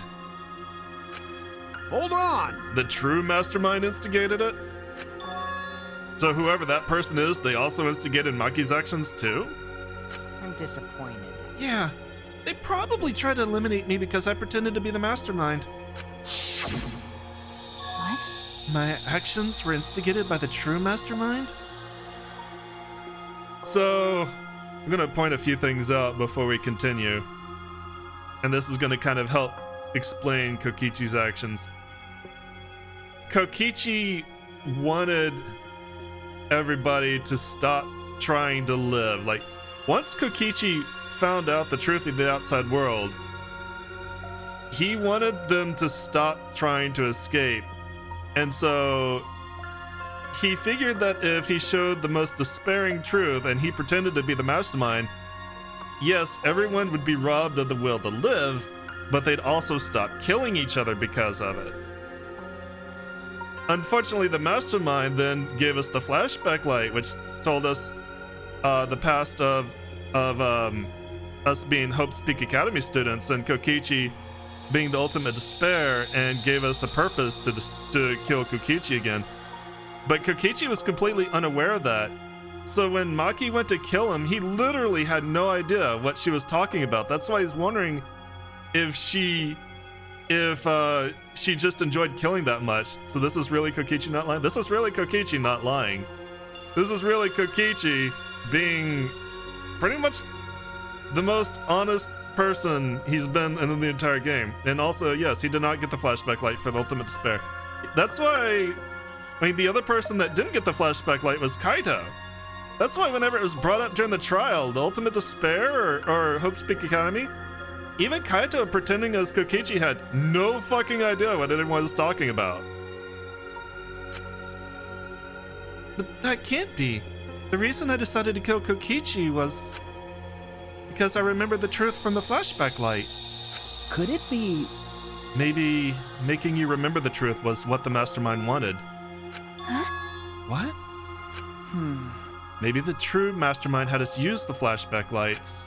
Hold on! The true mastermind instigated it? So whoever that person is, they also instigated Maki's actions too? I'm disappointed. Yeah, they probably tried to eliminate me because I pretended to be the mastermind. What? My actions were instigated by the true mastermind? So, I'm gonna point a few things out before we continue. And this is gonna kind of help explain Kokichi's actions. Kokichi wanted everybody to stop trying to live. Like, once Kokichi found out the truth of the outside world, he wanted them to stop trying to escape. And so he figured that if he showed the most despairing truth and he pretended to be the mastermind, yes, everyone would be robbed of the will to live, but they'd also stop killing each other because of it. Unfortunately, the mastermind then gave us the flashback light, which told us the past of us being Hope's Peak Academy students, and Kokichi being the ultimate despair and gave us a purpose to kill Kokichi again. But Kokichi was completely unaware of that. So when Maki went to kill him, he literally had no idea what she was talking about. That's why he's wondering if she just enjoyed killing that much. So this is really Kokichi not lying? This is really Kokichi not lying. This is really Kokichi being pretty much the most honest person he's been in the entire game. And also, yes, he did not get the flashback light for the ultimate despair. That's why, I mean, the other person that didn't get the flashback light was Kaito. That's why whenever it was brought up during the trial, the ultimate despair or Hope's Peak Academy, even Kaito pretending as Kokichi had no fucking idea what anyone was talking about. But that can't be. The reason I decided to kill Kokichi was because I remembered the truth from the flashback light. Could it be... Maybe making you remember the truth was what the mastermind wanted. Huh? What? Maybe the true mastermind had us use the flashback lights,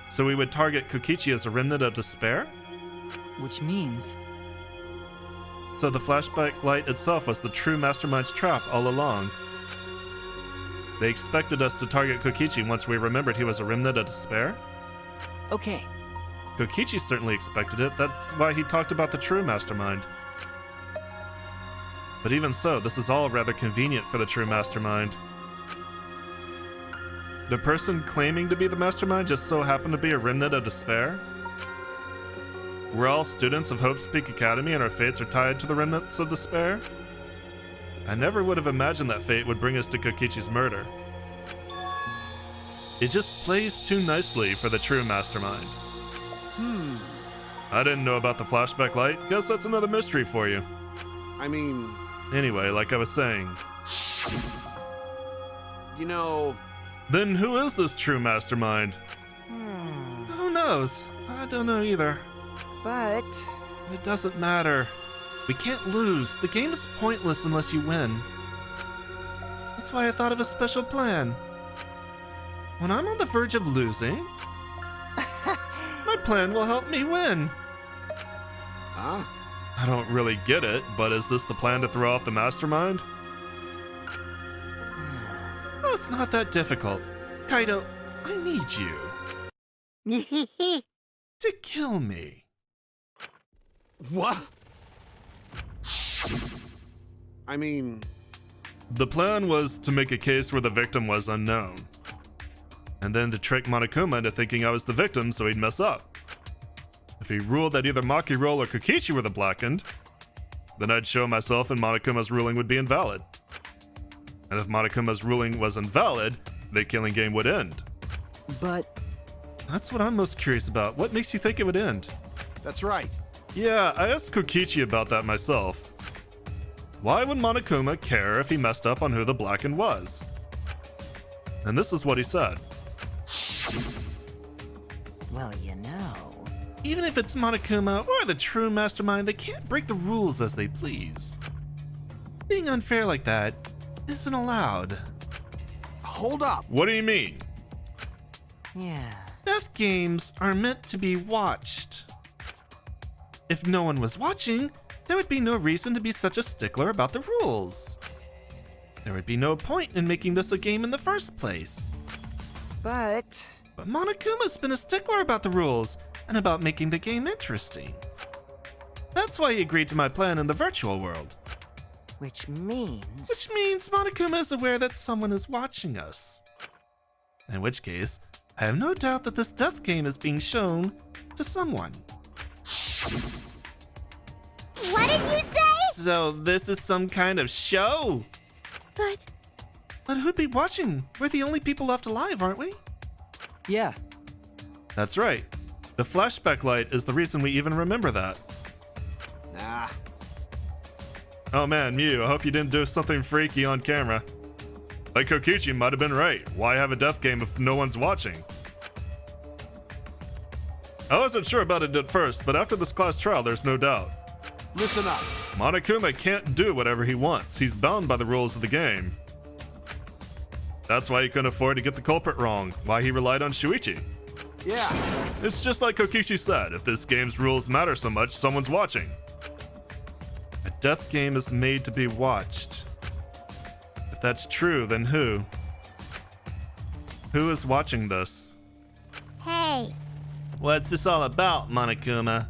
so we would target Kokichi as a remnant of despair? Which means... So the flashback light itself was the true mastermind's trap all along. They expected us to target Kokichi once we remembered he was a remnant of despair? Okay. Kokichi certainly expected it. That's why he talked about the true mastermind. But even so, this is all rather convenient for the true mastermind. The person claiming to be the mastermind just so happened to be a remnant of despair? We're all students of Hope's Peak Academy and our fates are tied to the remnants of despair? I never would have imagined that fate would bring us to Kokichi's murder. It just plays too nicely for the true mastermind. I didn't know about the flashback light. Guess that's another mystery for you. I mean... Anyway, like I was saying. You know... Then who is this true mastermind? Who knows? I don't know either. But... It doesn't matter. We can't lose. The game is pointless unless you win. That's why I thought of a special plan. When I'm on the verge of losing, my plan will help me win. Huh? I don't really get it, but is this the plan to throw off the mastermind? Well, it's not that difficult. Kaito, I need you to kill me. What? I mean... The plan was to make a case where the victim was unknown. And then to trick Monokuma into thinking I was the victim so he'd mess up. If he ruled that either Maki Roll or Kokichi were the blackened, then I'd show myself and Monokuma's ruling would be invalid. And if Monokuma's ruling was invalid, the killing game would end. But... That's what I'm most curious about. What makes you think it would end? That's right. Yeah, I asked Kokichi about that myself. Why would Monokuma care if he messed up on who the blackened was? And this is what he said. Well, you know... Even if it's Monokuma or the true mastermind, they can't break the rules as they please. Being unfair like that isn't allowed. Hold up. What do you mean? Yeah... Death games are meant to be watched. If no one was watching, there would be no reason to be such a stickler about the rules. There would be no point in making this a game in the first place. But Monokuma's been a stickler about the rules and about making the game interesting. That's why he agreed to my plan in the virtual world. which means... Which means Monokuma is aware that someone is watching us. In which case, I have no doubt that this death game is being shown to someone. What did you say? So this is some kind of show? But who'd be watching? We're the only people left alive, aren't we? Yeah. That's right. The flashback light is the reason we even remember that. Nah. Oh man, Mew, I hope you didn't do something freaky on camera. Like Kokichi might have been right. Why have a death game if no one's watching? I wasn't sure about it at first, but after this class trial, there's no doubt. Listen up. Monokuma can't do whatever he wants. He's bound by the rules of the game. That's why he couldn't afford to get the culprit wrong, why he relied on Shuichi. Yeah. It's just like Kokichi said, if this game's rules matter so much, someone's watching. A death game is made to be watched. If that's true, then who? Who is watching this? Hey, What's this all about, Monokuma?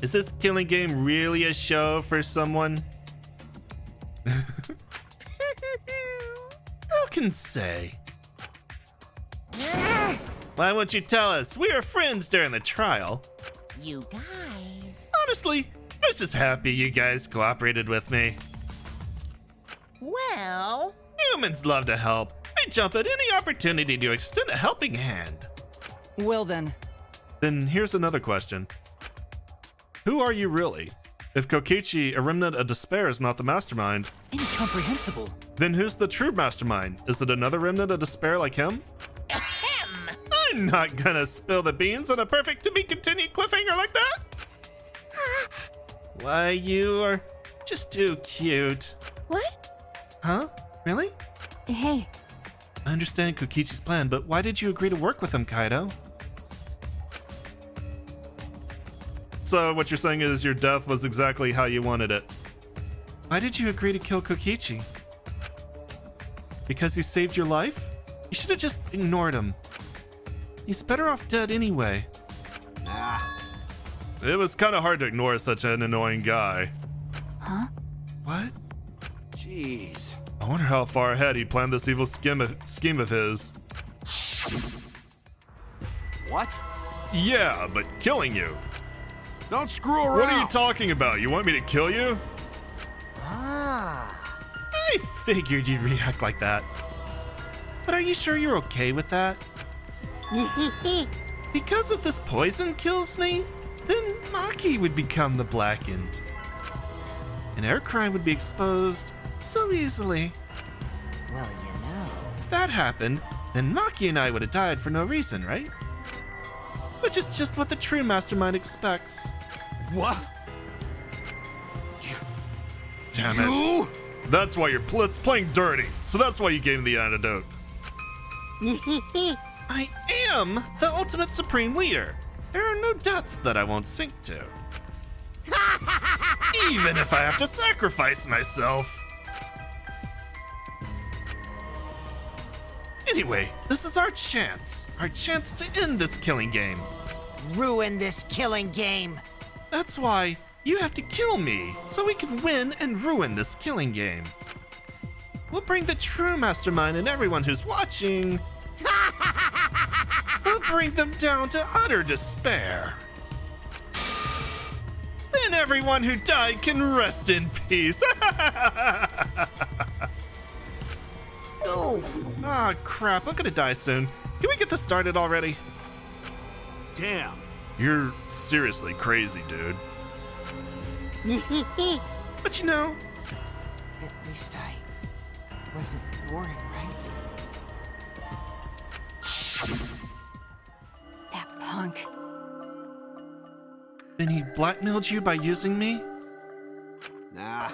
Is this killing game really a show for someone? Who can say? Why won't you tell us? We were friends during the trial. You guys. Honestly, I was just happy you guys cooperated with me. Well, Humans love to help. I jump at any opportunity to extend a helping hand. Well then, Then here's another question. Who are you really? If Kokichi, a remnant of despair, is not the mastermind, incomprehensible. then who's the true mastermind? Is it another remnant of despair like him? ahem. I'm not gonna spill the beans on a perfect to be continued cliffhanger like that. Why, you are just too cute. What? Huh? Really? Hey, I understand Kokichi's plan, but why did you agree to work with him, Kaido? So what you're saying is your death was exactly how you wanted it. Why did you agree to kill Kokichi? Because he saved your life? You should have just ignored him. He's better off dead anyway. Nah. It was kind of hard to ignore such an annoying guy. huh? What? Jeez. I wonder how far ahead he planned this evil scheme of his. What? Yeah, but killing you. Don't screw around. What are you talking about? You want me to kill you? Ah. I figured you'd react like that. But are you sure you're okay with that? Because if this poison kills me, then Maki would become the blackened. And our crime would be exposed so easily. Well, you know. If that happened, then Maki and I would have died for no reason, right? Which is just what the true mastermind expects. What? Damn it. You? That's why you're playing dirty. So that's why you gave me the antidote. I am the ultimate supreme leader. There are no depths that I won't sink to. Even if I have to sacrifice myself. Anyway, this is our chance to end this killing game. Ruin this killing game. That's why you have to kill me, so we can win and ruin this killing game. We'll bring the true mastermind and everyone who's watching. We'll bring them down to utter despair. Then everyone who died can rest in peace. Oh, crap, I'm gonna die soon. Can we get this started already? Damn. You're seriously crazy, dude. But you know, At least I wasn't boring, right? That punk. then he blackmailed you by using me? Nah.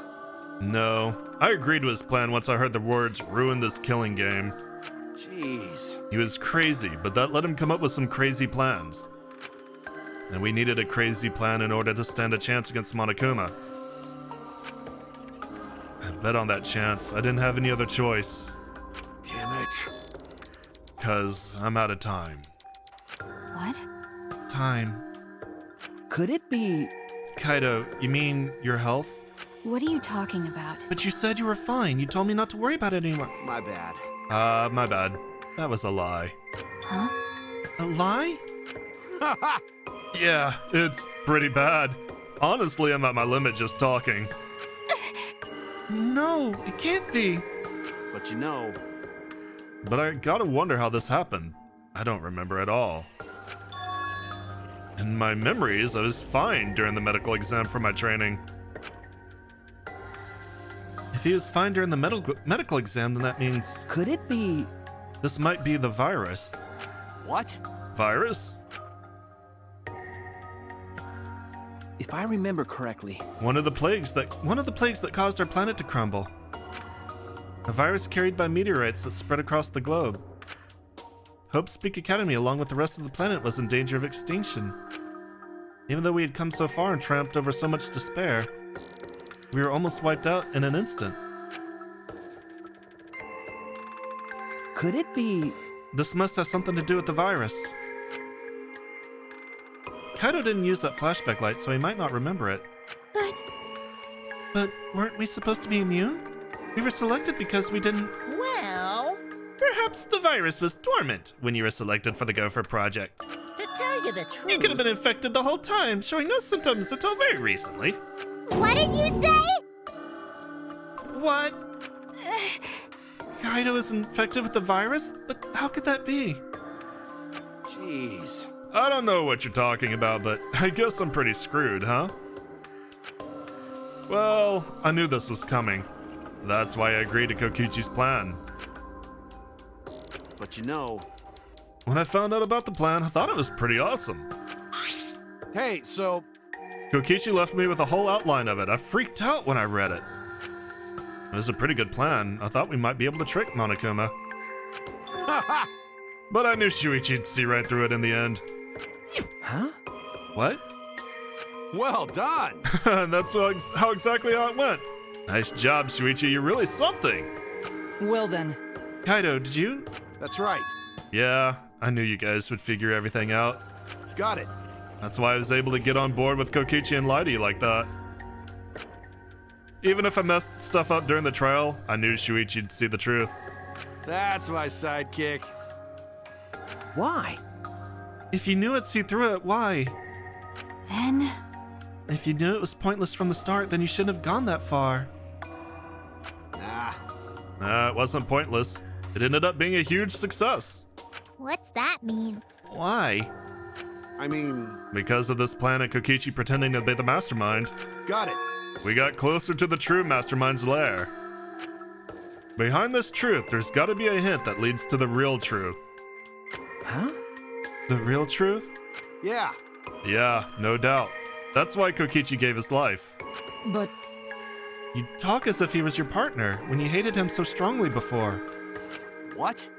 No, I agreed to his plan once I heard the words ruin this killing game. Jeez. He was crazy, but that let him come up with some crazy plans. And we needed a crazy plan in order to stand a chance against Monokuma. I bet on that chance. I didn't have any other choice. Damn it. 'Cause I'm out of time. What? Time. Could it be... Kaido, you mean your health? What are you talking about? But you said you were fine. You told me not to worry about it anymore. My bad. My bad. That was a lie. Huh? A lie? Yeah, it's pretty bad. Honestly, I'm at my limit just talking. No, it can't be. But you know, But I gotta wonder how this happened. I don't remember at all. In my memories, I was fine during the medical exam for my training. If he was fine during the medical exam, then that means Could it be... this might be the virus. what? Virus? If I remember correctly, One of the plagues that caused our planet to crumble. A virus carried by meteorites that spread across the globe. Hope's Peak Academy, along with the rest of the planet, was in danger of extinction. Even though we had come so far and triumphed over so much despair, we were almost wiped out in an instant. Could it be... This must have something to do with the virus. Kaito didn't use that flashback light, so he might not remember it. But weren't we supposed to be immune? We were selected because we didn't... Well, Perhaps the virus was dormant when you were selected for the Gopher Project. to tell you the truth... You could have been infected the whole time, showing no symptoms until very recently. What did you say? What? Kaido is infected with the virus? But how could that be? Jeez. I don't know what you're talking about, but I guess I'm pretty screwed, huh? Well, I knew this was coming. That's why I agreed to Kokichi's plan. But you know... When I found out about the plan, I thought it was pretty awesome. Hey, so... Kokichi left me with a whole outline of it. I freaked out when I read it. It was a pretty good plan. I thought we might be able to trick Monokuma. But I knew Shuichi'd see right through it in the end. Huh? What? Well done! That's how exactly how it went. Nice job, Shuichi. You're really something. Well then, Kaido, did you? That's right. Yeah, I knew you guys would figure everything out. Got it. That's why I was able to get on board with Kokichi and lie to you like that. Even if I messed stuff up during the trial, I knew Shuichi'd see the truth. That's my sidekick. Why? If you knew I'd see through it, why? Then... If you knew it was pointless from the start, then you shouldn't have gone that far. Nah. It wasn't pointless. It ended up being a huge success. What's that mean? Why? I mean... Because of this plan and Kokichi pretending to be the mastermind, Got it. we got closer to the true mastermind's lair. Behind this truth, there's gotta be a hint that leads to the real truth. Huh? The real truth? Yeah. Yeah, no doubt. That's why Kokichi gave his life. but You talk as if he was your partner when you hated him so strongly before. What?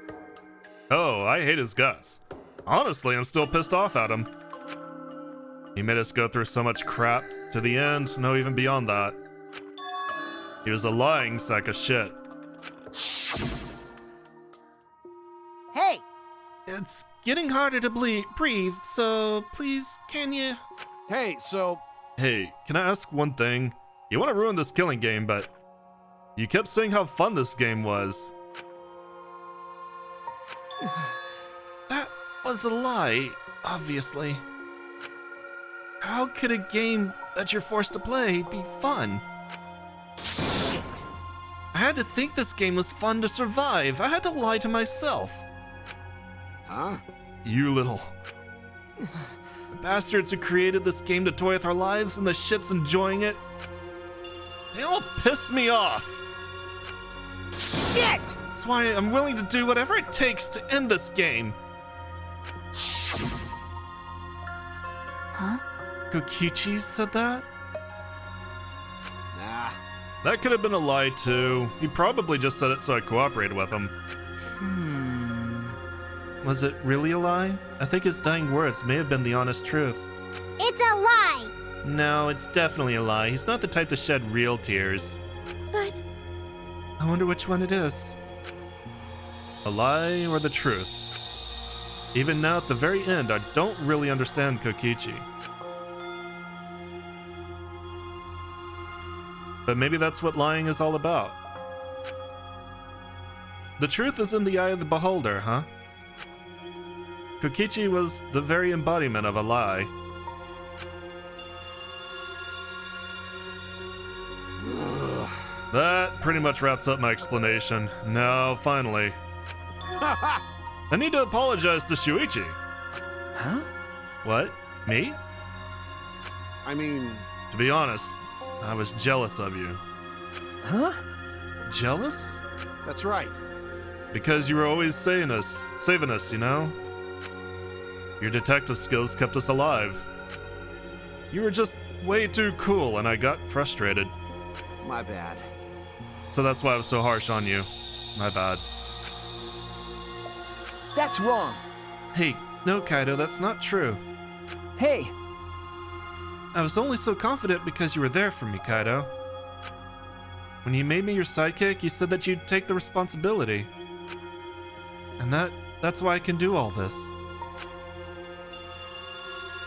Oh, I hate his guts. Honestly, I'm still pissed off at him. He made us go through so much crap, to the end, no even beyond that. He was a lying sack of shit. Hey! It's getting harder to breathe, so please, can you... Hey, so... Hey, can I ask one thing? You want to ruin this killing game, but... You kept saying how fun this game was. That was a lie, obviously. How could a game that you're forced to play be fun? Shit! I had to think this game was fun to survive. I had to lie to myself. Huh? You little... The bastards who created this game to toy with our lives and the shit's enjoying it. They all piss me off. Shit! That's why I'm willing to do whatever it takes to end this game. Huh? Kokichi said that? Nah. That could have been a lie too. He probably just said it so I cooperated with him. Was it really a lie? I think his dying words may have been the honest truth. It's a lie! No, it's definitely a lie. He's not the type to shed real tears. But I wonder which one it is. A lie or the truth? Even now at the very end, I don't really understand Kokichi. But maybe that's what lying is all about. The truth is in the eye of the beholder, huh? Kokichi was the very embodiment of a lie. That pretty much wraps up my explanation. Now, finally, I need to apologize to Shuichi. Huh? What? Me? I mean... To be honest, I was jealous of you. Huh? Jealous? That's right. Because you were always saving us, you know? Your detective skills kept us alive. You were just way too cool and I got frustrated. My bad. So that's why I was so harsh on you. My bad. That's wrong. Hey, no, Kaido, that's not true. Hey, I was only so confident because you were there for me, Kaido. When you made me your sidekick, you said that you'd take the responsibility. And that's why I can do all this.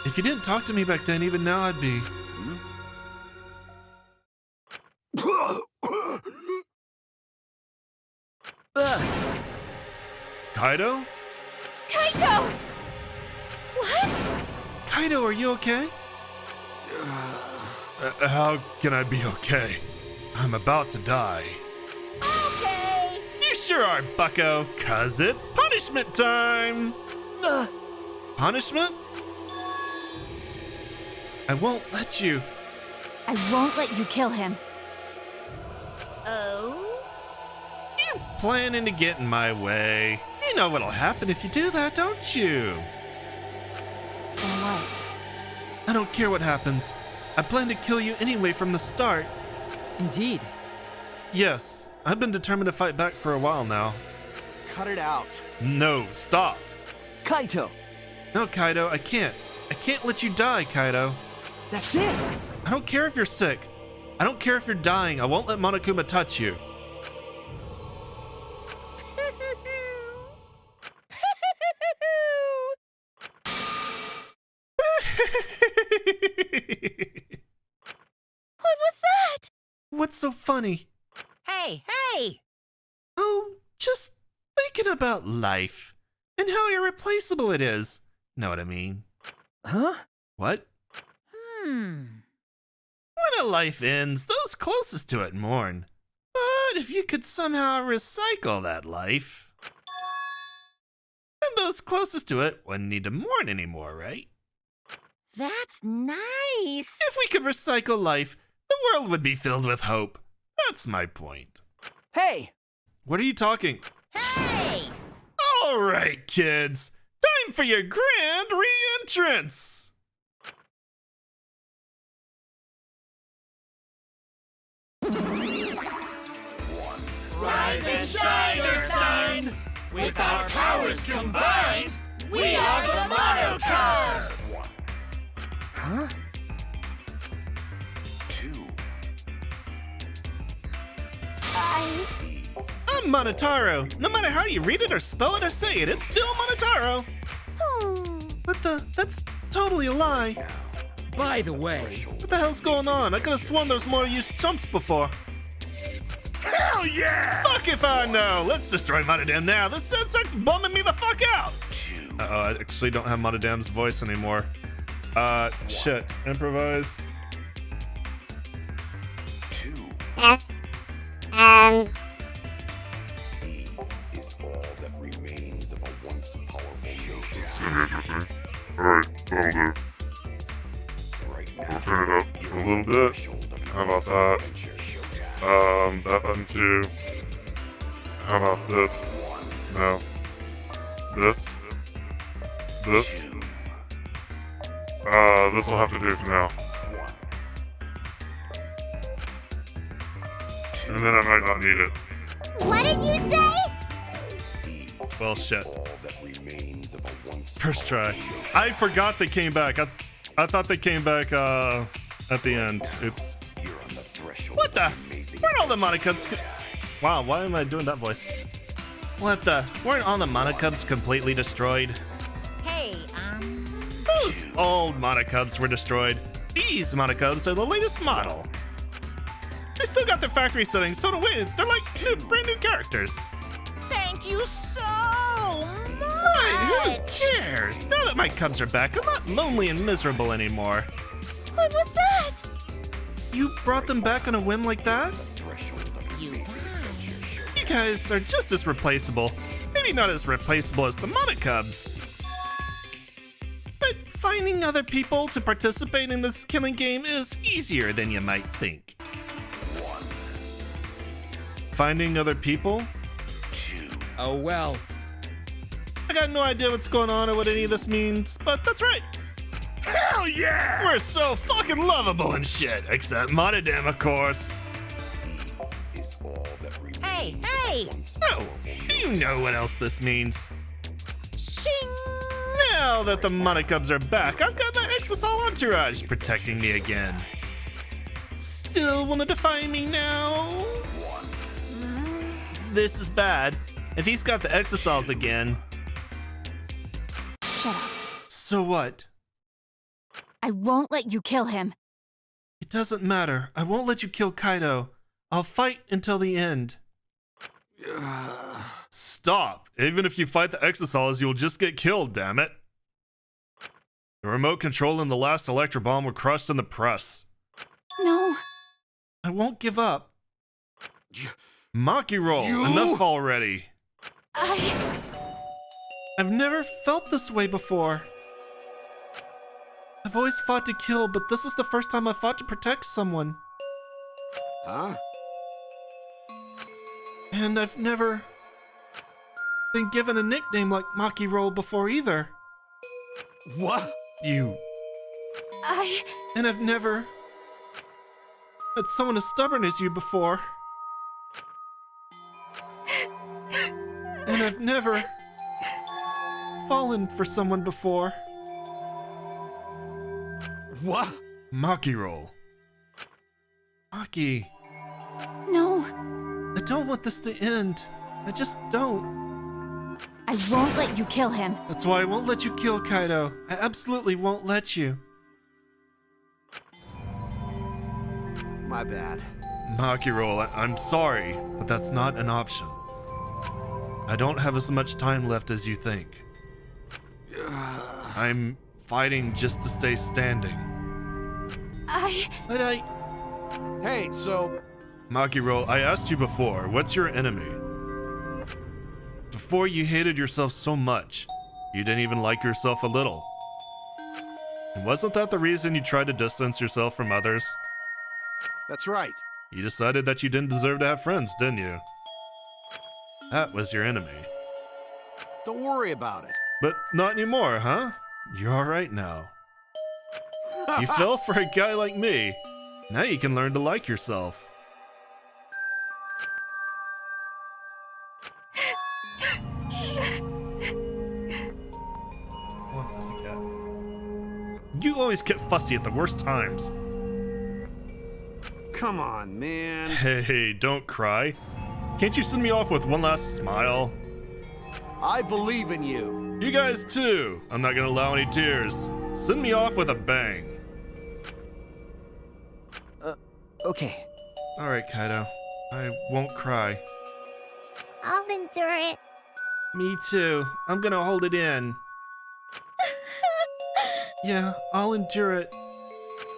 If you didn't talk to me back then, even now I'd be... Kaido? Kaito! What? Kaido, are you okay? How can I be okay? I'm about to die. Okay. You sure are, bucko, 'cause it's punishment time! Punishment? I won't let you. I won't let you kill him. Oh? You're planning to get in my way. You know what'll happen if you do that, don't you? So what? I don't care what happens. I plan to kill you anyway from the start. indeed. Yes, I've been determined to fight back for a while now. Cut it out. No, stop. Kaito, No, Kaido, I can't. I can't let you die, Kaido. that's it. I don't care if you're sick. I don't care if you're dying. I won't let Monokuma touch you. What was that? What's so funny? Hey, hey! Oh, just thinking about life and how irreplaceable it is. Know what I mean? Huh? What? When a life ends, those closest to it mourn. But if you could somehow recycle that life, then those closest to it wouldn't need to mourn anymore, right? That's nice! If we could recycle life, the world would be filled with hope. That's my point. Hey, What are you talking? Hey! All right, kids. Time for your grand re-entrance. Rise and shine, Earth Sign! With our powers combined, we are the Mono Cubs! huh? I'm Monotaro. No matter how you read it or spell it or say it, it's still Monotaro. That's totally a lie. By the way, What the hell's going on? I could have sworn there was more used jumps before. Hell yeah! Fuck if I know. Let's destroy Monodam now. This Sensei's bumming me the fuck out. Uh-oh, I actually don't have Monodam's voice anymore. Shit. Improvise. Is all that remains of a once powerful nation. Interesting. Alright, that'll do. Right We'll now, turn it up a little bit. How about that? That button too. How about this? No. This. This. This will have to do for now. And then I might not need it. What did you say? Well, shit. all that remains of a once First try. I forgot they came back. I thought they came back, at the end. Oops. You're on the threshold. What the? of amazing Where'd all the Monocubs Wow, why am I doing that voice? What the? Weren't all the Monocubs completely destroyed? Hey, Those old Monocubs were destroyed. These Monocubs are the latest model. They still got their factory settings, so to win, they're like brand new characters. thank you so Hey, who much! cares? Now that my cubs are back, I'm not lonely and miserable anymore. What was that? You brought them back on a whim like that? You guys are just as replaceable. Maybe not as replaceable as the Monocubs. But finding other people to participate in this killing game is easier than you might think. Finding other people? oh well. I got no idea what's going on or what any of this means, but that's right. Hell yeah! We're so fucking lovable and shit, except Monodam, of course. Is all that remains Hey, of a hey! once Oh, powerful do you know what else this means? Shing! Now that the Monokubs are back, I've got my Exisal entourage protecting me again. Still wanna defy me now? This is bad. If he's got the Exisals again. Shut up. So what? I won't let you kill him. It doesn't matter. I won't let you kill Kaido. I'll fight until the end. Stop. Even if you fight the Exisals, you'll just get killed, damn it. The remote control and the last Electro Bomb were crushed in the press. No. I won't give up. Maki roll. Enough already. I've never felt this way before. I've always fought to kill, but this is the first time I've fought to protect someone. Huh? And I've never been given a nickname like Maki Roll before either. What? And I've never met someone as stubborn as you before. And I've never fallen for someone before. What? Maki Roll. Maki. No. I don't want this to end. I just don't. I won't let you kill him. That's why I won't let you kill Kaido. I absolutely won't let you. My bad. Maki Roll, I'm sorry, but that's not an option. I don't have as much time left as you think. I'm fighting just to stay standing. But Hey, so... Maki Roll, I asked you before, what's your enemy? Before you hated yourself so much, you didn't even like yourself a little. And wasn't that the reason you tried to distance yourself from others? That's right. You decided that you didn't deserve to have friends, didn't you? That was your enemy. Don't worry about it. But not anymore, huh? You're alright now. You fell for a guy like me. Now you can learn to like yourself. You always get fussy at the worst times. Come on, man. Hey, don't cry. Can't you send me off with one last smile? I believe in you. You guys too. I'm not gonna allow any tears. Send me off with a bang. Okay. Alright, Kaido. I won't cry. I'll endure it. Me too. I'm gonna hold it in. Yeah, I'll endure it.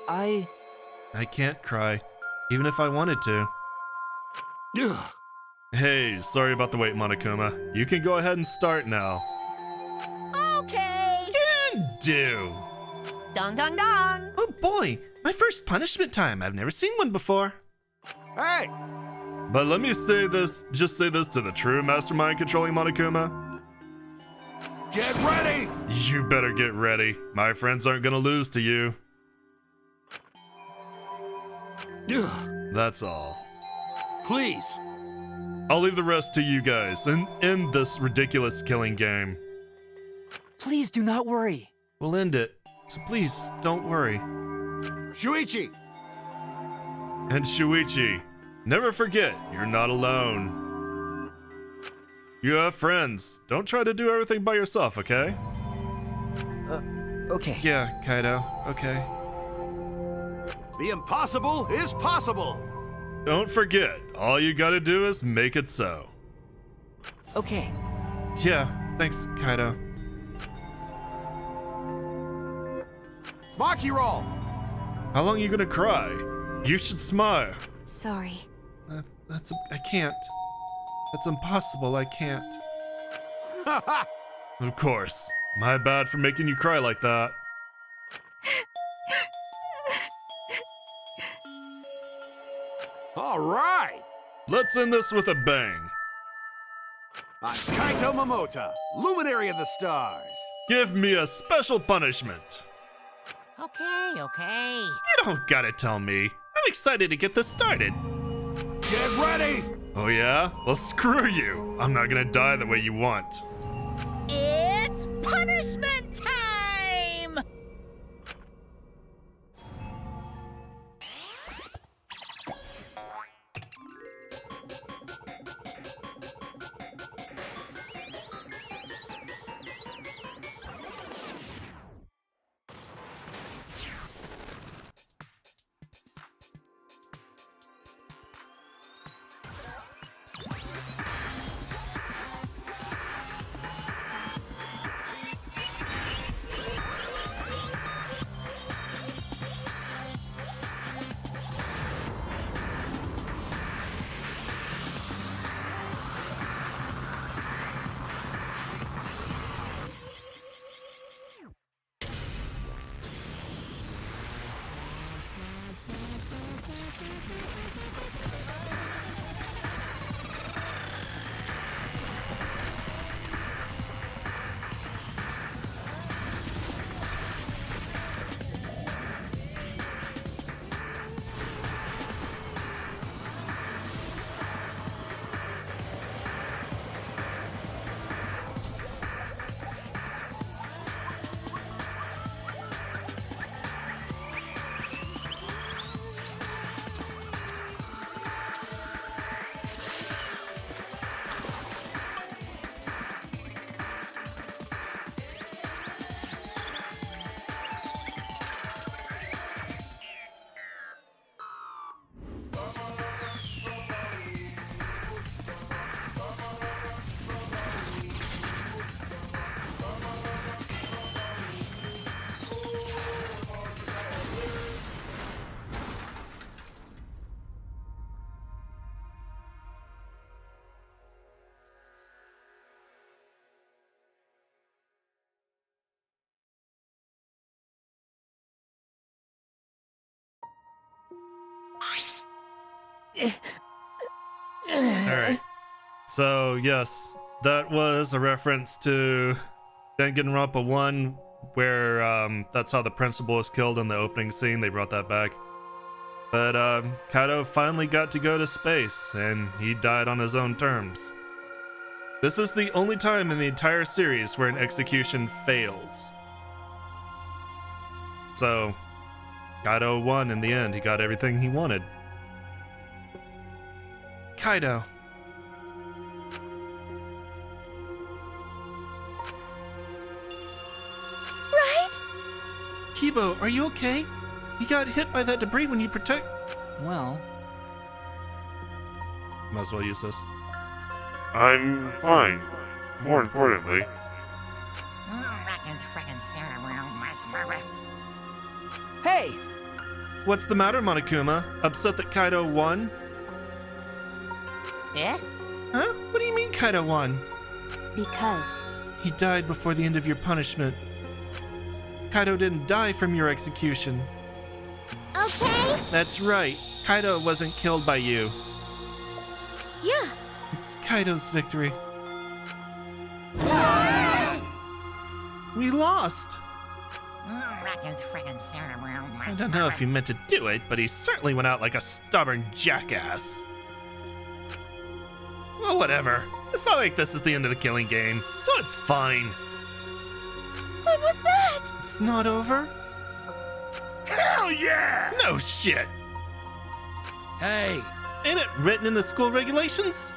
I can't cry, even if I wanted to. Ugh. Hey, sorry about the wait, Monokuma. You can go ahead and start now. Okay. Can do. Dong dong dong. Oh boy, my first punishment time. I've never seen one before. Hey! But let me say this, just say this to the true mastermind controlling Monokuma. Get ready! You better get ready. My friends aren't gonna lose to you. Ugh. That's all. Please. I'll leave the rest to you guys and end this ridiculous killing game. Please do not worry. We'll end it, so please don't worry. Shuichi! And Shuichi, never forget, you're not alone. You have friends. Don't try to do everything by yourself, okay? Okay. Yeah, Kaido, okay. The impossible is possible! Don't forget, all you gotta do is make it so. Okay. Yeah, thanks, Kaido. Maki roll! How long are you gonna cry? You should smile. Sorry. I can't. That's impossible, I can't. Of course. My bad for making you cry like that. All right! Let's end this with a bang. I'm Kaito Momota, Luminary of the Stars. Give me a special punishment. Okay. You don't gotta tell me. I'm excited to get this started. Get ready! Oh yeah? Well, screw you. I'm not gonna die the way you want. It's punishment time! Alright. So, yes, that was a reference to Danganronpa 1, where that's how the principal was killed in the opening scene. They brought that back. But Kaito finally got to go to space, and he died on his own terms. This is the only time in the entire series where an execution fails. So, Kaito won in the end. He got everything he wanted. Kaito. Right? Kibo, are you okay? You got hit by that debris when you protect... Well, Might as well use this. I'm fine. More importantly, Hey! What's the matter, Monokuma? Upset that Kaito won? Eh? Huh? What do you mean Kaito won? Because He died before the end of your punishment. Kaito didn't die from your execution. Okay? That's right. Kaito wasn't killed by you. Yeah. It's Kaito's victory. We lost! I don't know if he meant to do it, but he certainly went out like a stubborn jackass. Well, whatever. It's not like this is the end of the killing game, so it's fine. What was that? It's not over? Hell yeah! No shit! Hey! Ain't it written in the school regulations?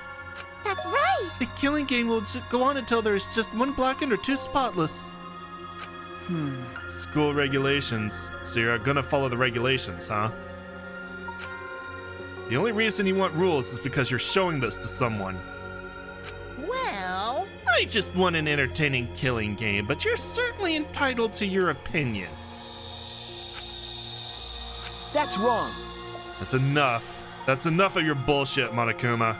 That's right. The killing game will go on until there's just one blackened or two spotless. School regulations. So you're gonna follow the regulations, huh? The only reason you want rules is because you're showing this to someone. Well, I just want an entertaining killing game, but you're certainly entitled to your opinion. That's wrong. That's enough. That's enough of your bullshit, Monokuma.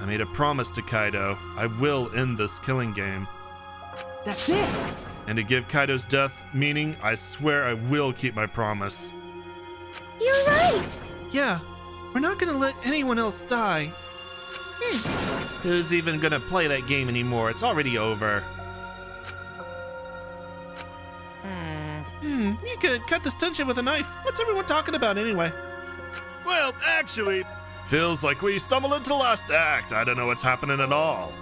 I made a promise to Kaito. I will end this killing game. That's it! And to give Kaito's death meaning, I swear I will keep my promise. You're right. Yeah, we're not gonna let anyone else die. Who's even gonna play that game anymore? It's already over. You could cut this tension with a knife. What's everyone talking about anyway? Well, actually, Feels like we stumbled into the last act. I don't know what's happening at all.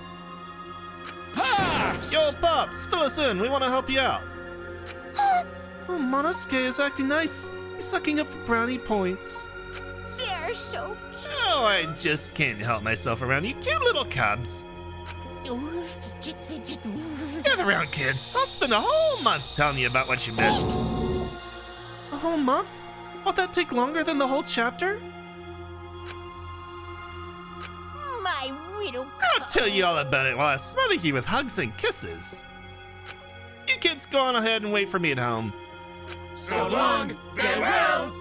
ha! Yo, Pops, fill us in. We want to help you out. Oh, Monosuke is acting nice. He's sucking up for brownie points. They're so Oh, I just can't help myself around you cute little cubs. Gather around, kids. I'll spend a whole month telling you about what you missed. A whole month? Won't that take longer than the whole chapter? my little. I'll tell you all about it while I smother you with hugs and kisses. You kids go on ahead and wait for me at home. So long, farewell!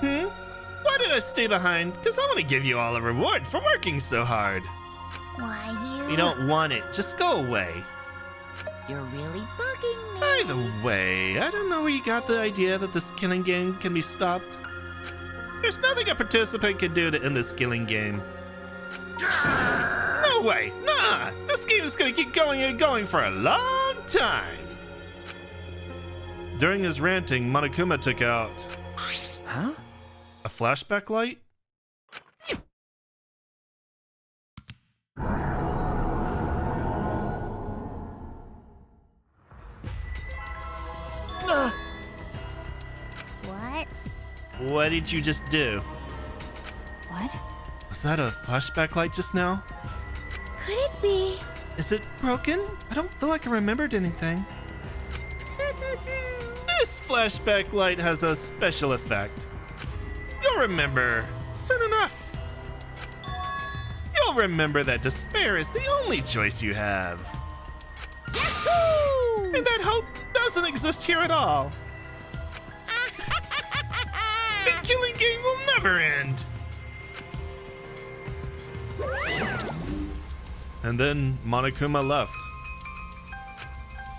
Why did I stay behind? Because I want to give you all a reward for working so hard. Why, You don't want it. Just go away. You're really bugging me. By the way, I don't know where you got the idea that this killing game can be stopped. There's nothing a participant can do to end this killing game. No way! Nah! This game is gonna keep going and going for a long time! During his ranting, Monokuma took out... Huh? A flashback light? What? What did you just do? What? Was that a flashback light just now? Could it be? Is it broken? I don't feel like I remembered anything. This flashback light has a special effect. You'll remember soon enough. You'll remember that despair is the only choice you have. Yahoo! And that hope doesn't exist here at all. The killing game will never end. And then Monokuma left.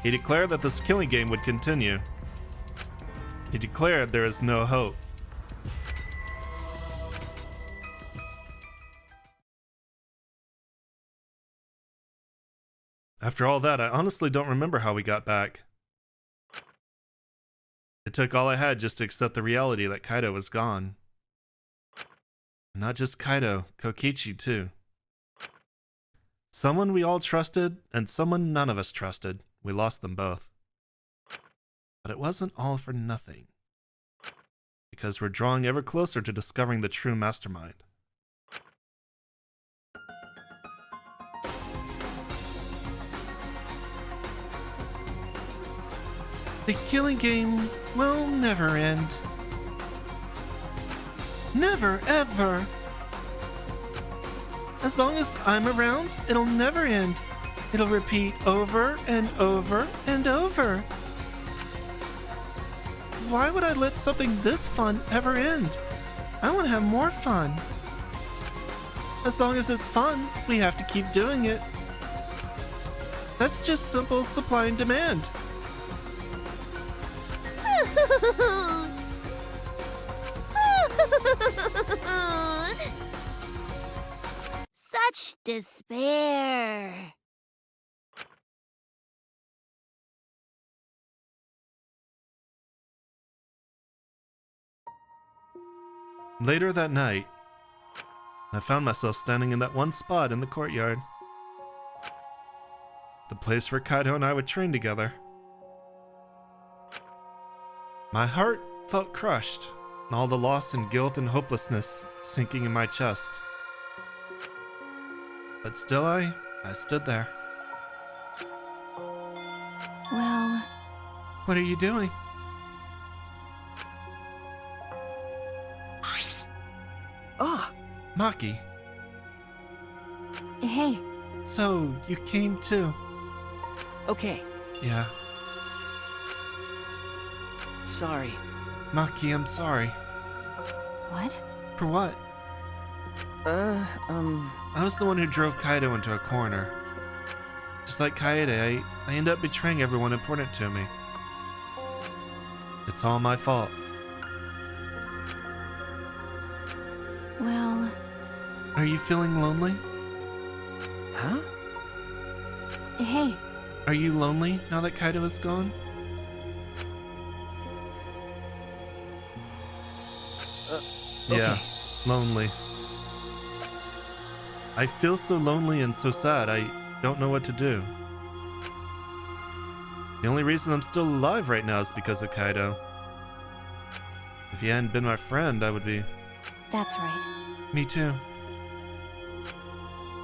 He declared that this killing game would continue. He declared there is no hope. After all that, I honestly don't remember how we got back. It took all I had just to accept the reality that Kaido was gone. And not just Kaido, Kokichi too. Someone we all trusted, and someone none of us trusted. We lost them both. But it wasn't all for nothing. Because we're drawing ever closer to discovering the true mastermind. The killing game will never end. Never, ever. As long as I'm around, it'll never end. It'll repeat over and over and over. Why would I let something this fun ever end? I want to have more fun. As long as it's fun, we have to keep doing it. That's just simple supply and demand. Such despair. Later that night, I found myself standing in that one spot in the courtyard. The place where Kaido and I would train together. My heart felt crushed, and all the loss and guilt and hopelessness sinking in my chest. But still I stood there. Well, What are you doing? Ah, Maki, hey, so you came too. okay. Yeah. Sorry. Maki, I'm sorry. what? For what? I was the one who drove Kaido into a corner. Just like Kaede, I end up betraying everyone important to me. It's all my fault. Well, Are you feeling lonely? Huh? hey, Are you lonely now that Kaido is gone? Okay. Yeah, lonely. I feel so lonely and so sad. I don't know what to do. The only reason I'm still alive right now is because of Kaido. If he hadn't been my friend, I would be... That's right. Me too.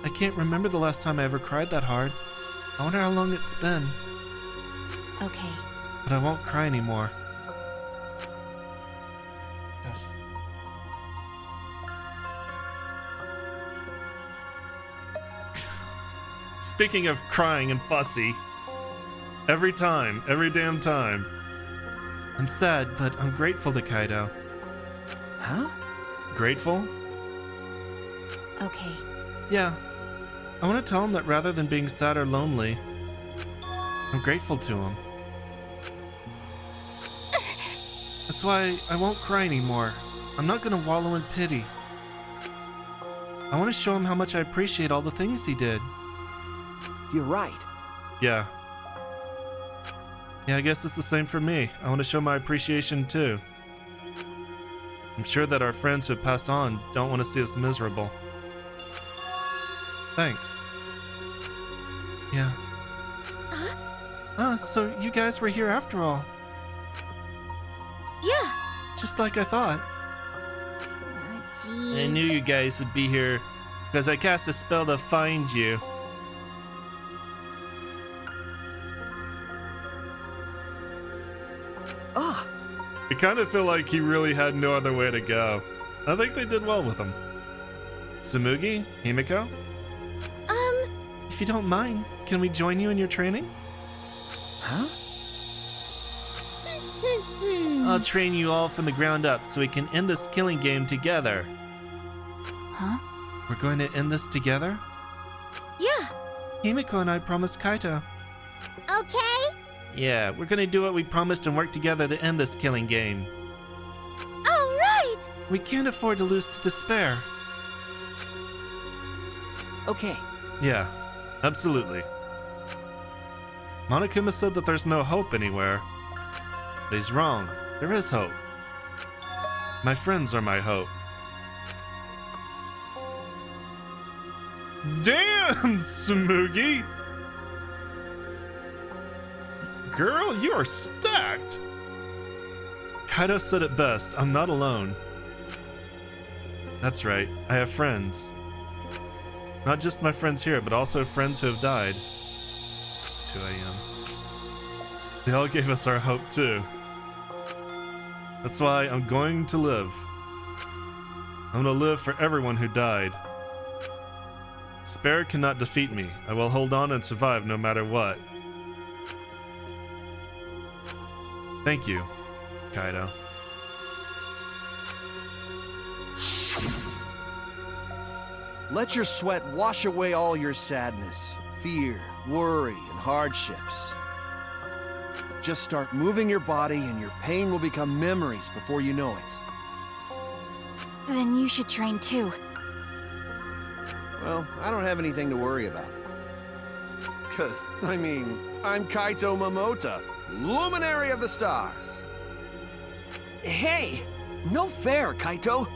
I can't remember the last time I ever cried that hard. I wonder how long it's been. Okay. But I won't cry anymore. Speaking of crying and fussy, every damn time. I'm sad, but I'm grateful to Kaido. Huh? Grateful? Okay. Yeah. I want to tell him that rather than being sad or lonely, I'm grateful to him. That's why I won't cry anymore. I'm not gonna wallow in pity. I want to show him how much I appreciate all the things he did. You're right. Yeah. Yeah, I guess it's the same for me. I want to show my appreciation too. I'm sure that our friends who have passed on don't want to see us miserable. Thanks. Yeah. So you guys were here after all. Yeah. Just like I thought. Oh, jeez. I knew you guys would be here because I cast a spell to find you. Ah, I kind of feel like he really had no other way to go. I think they did well with him. Tsumugi? Himiko? If you don't mind, can we join you in your training? huh? I'll train you all from the ground up so we can end this killing game together. Huh? We're going to end this together? Yeah. Himiko and I promised Kaito. Okay. Yeah, we're gonna do what we promised and work together to end this killing game. All right. We can't afford to lose to despair. Okay. Yeah, absolutely. Monokuma said that there's no hope anywhere. But he's wrong. There is hope. My friends are my hope. Damn, Tsumugi! Girl, you are stacked! Kaido said it best, I'm not alone. That's right, I have friends. Not just my friends here, but also friends who have died. 2 a.m. They all gave us our hope too. That's why I'm going to live. I'm gonna live for everyone who died. Despair cannot defeat me. I will hold on and survive no matter what. Thank you, Kaido. Let your sweat wash away all your sadness, fear, worry, and hardships. Just start moving your body and your pain will become memories before you know it. Then you should train too. Well, I don't have anything to worry about. I mean, I'm Kaito Momota, Luminary of the Stars. Hey! No fair, Kaito!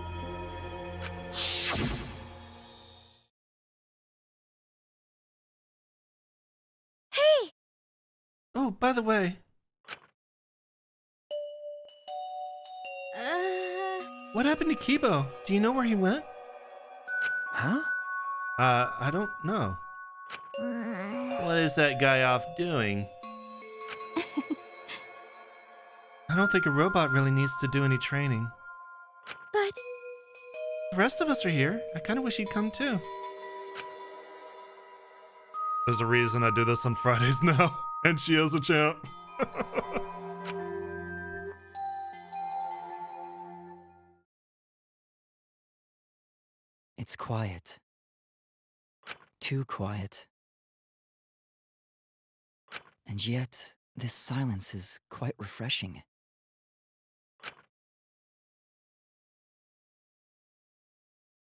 Hey. Oh, by the way, what happened to Kibo? Do you know where he went? Huh? I don't know. What is that guy off doing? I don't think a robot really needs to do any training. But The rest of us are here. I kind of wish he'd come too. There's a reason I do this on Fridays now, and she is a champ. It's quiet. Too quiet. And yet, this silence is quite refreshing.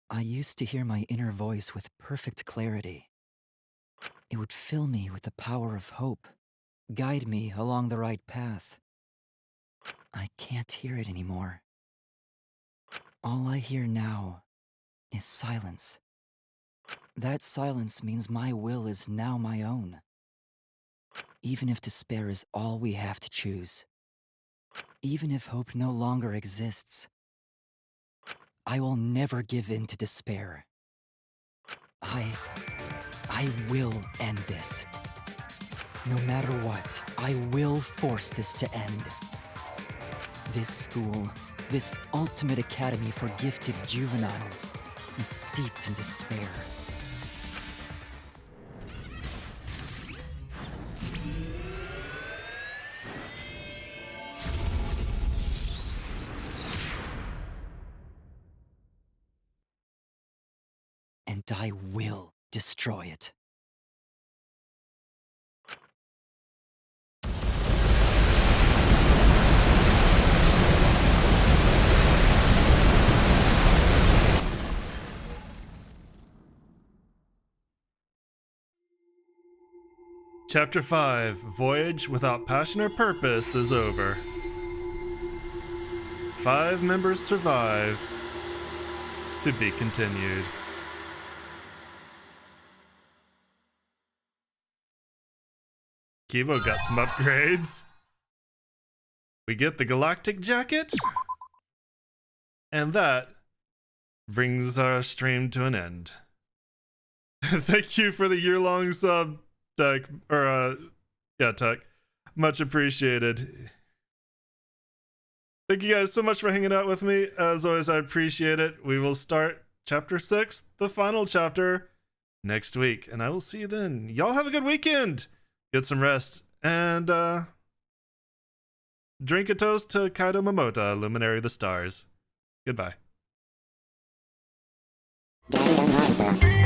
I used to hear my inner voice with perfect clarity. It would fill me with the power of hope, guide me along the right path. I can't hear it anymore. All I hear now is silence. That silence means my will is now my own. Even if despair is all we have to choose. Even if hope no longer exists. I will never give in to despair. I will end this. No matter what, I will force this to end. This school, this ultimate academy for gifted juveniles, is steeped in despair. And I will destroy it. Chapter 5, Voyage Without Passion or Purpose is over. 5 members survive. To be continued. Kivo got some upgrades. We get the Galactic Jacket. And that brings our stream to an end. Thank you for the year-long sub, Tech. Tech. Much appreciated. Thank you guys so much for hanging out with me. As always, I appreciate it. We will start Chapter 6, the final chapter, next week. And I will see you then. Y'all have a good weekend. Get some rest. And, drink a toast to Kaido Momota, Luminary of the Stars. Goodbye. Danganronpa.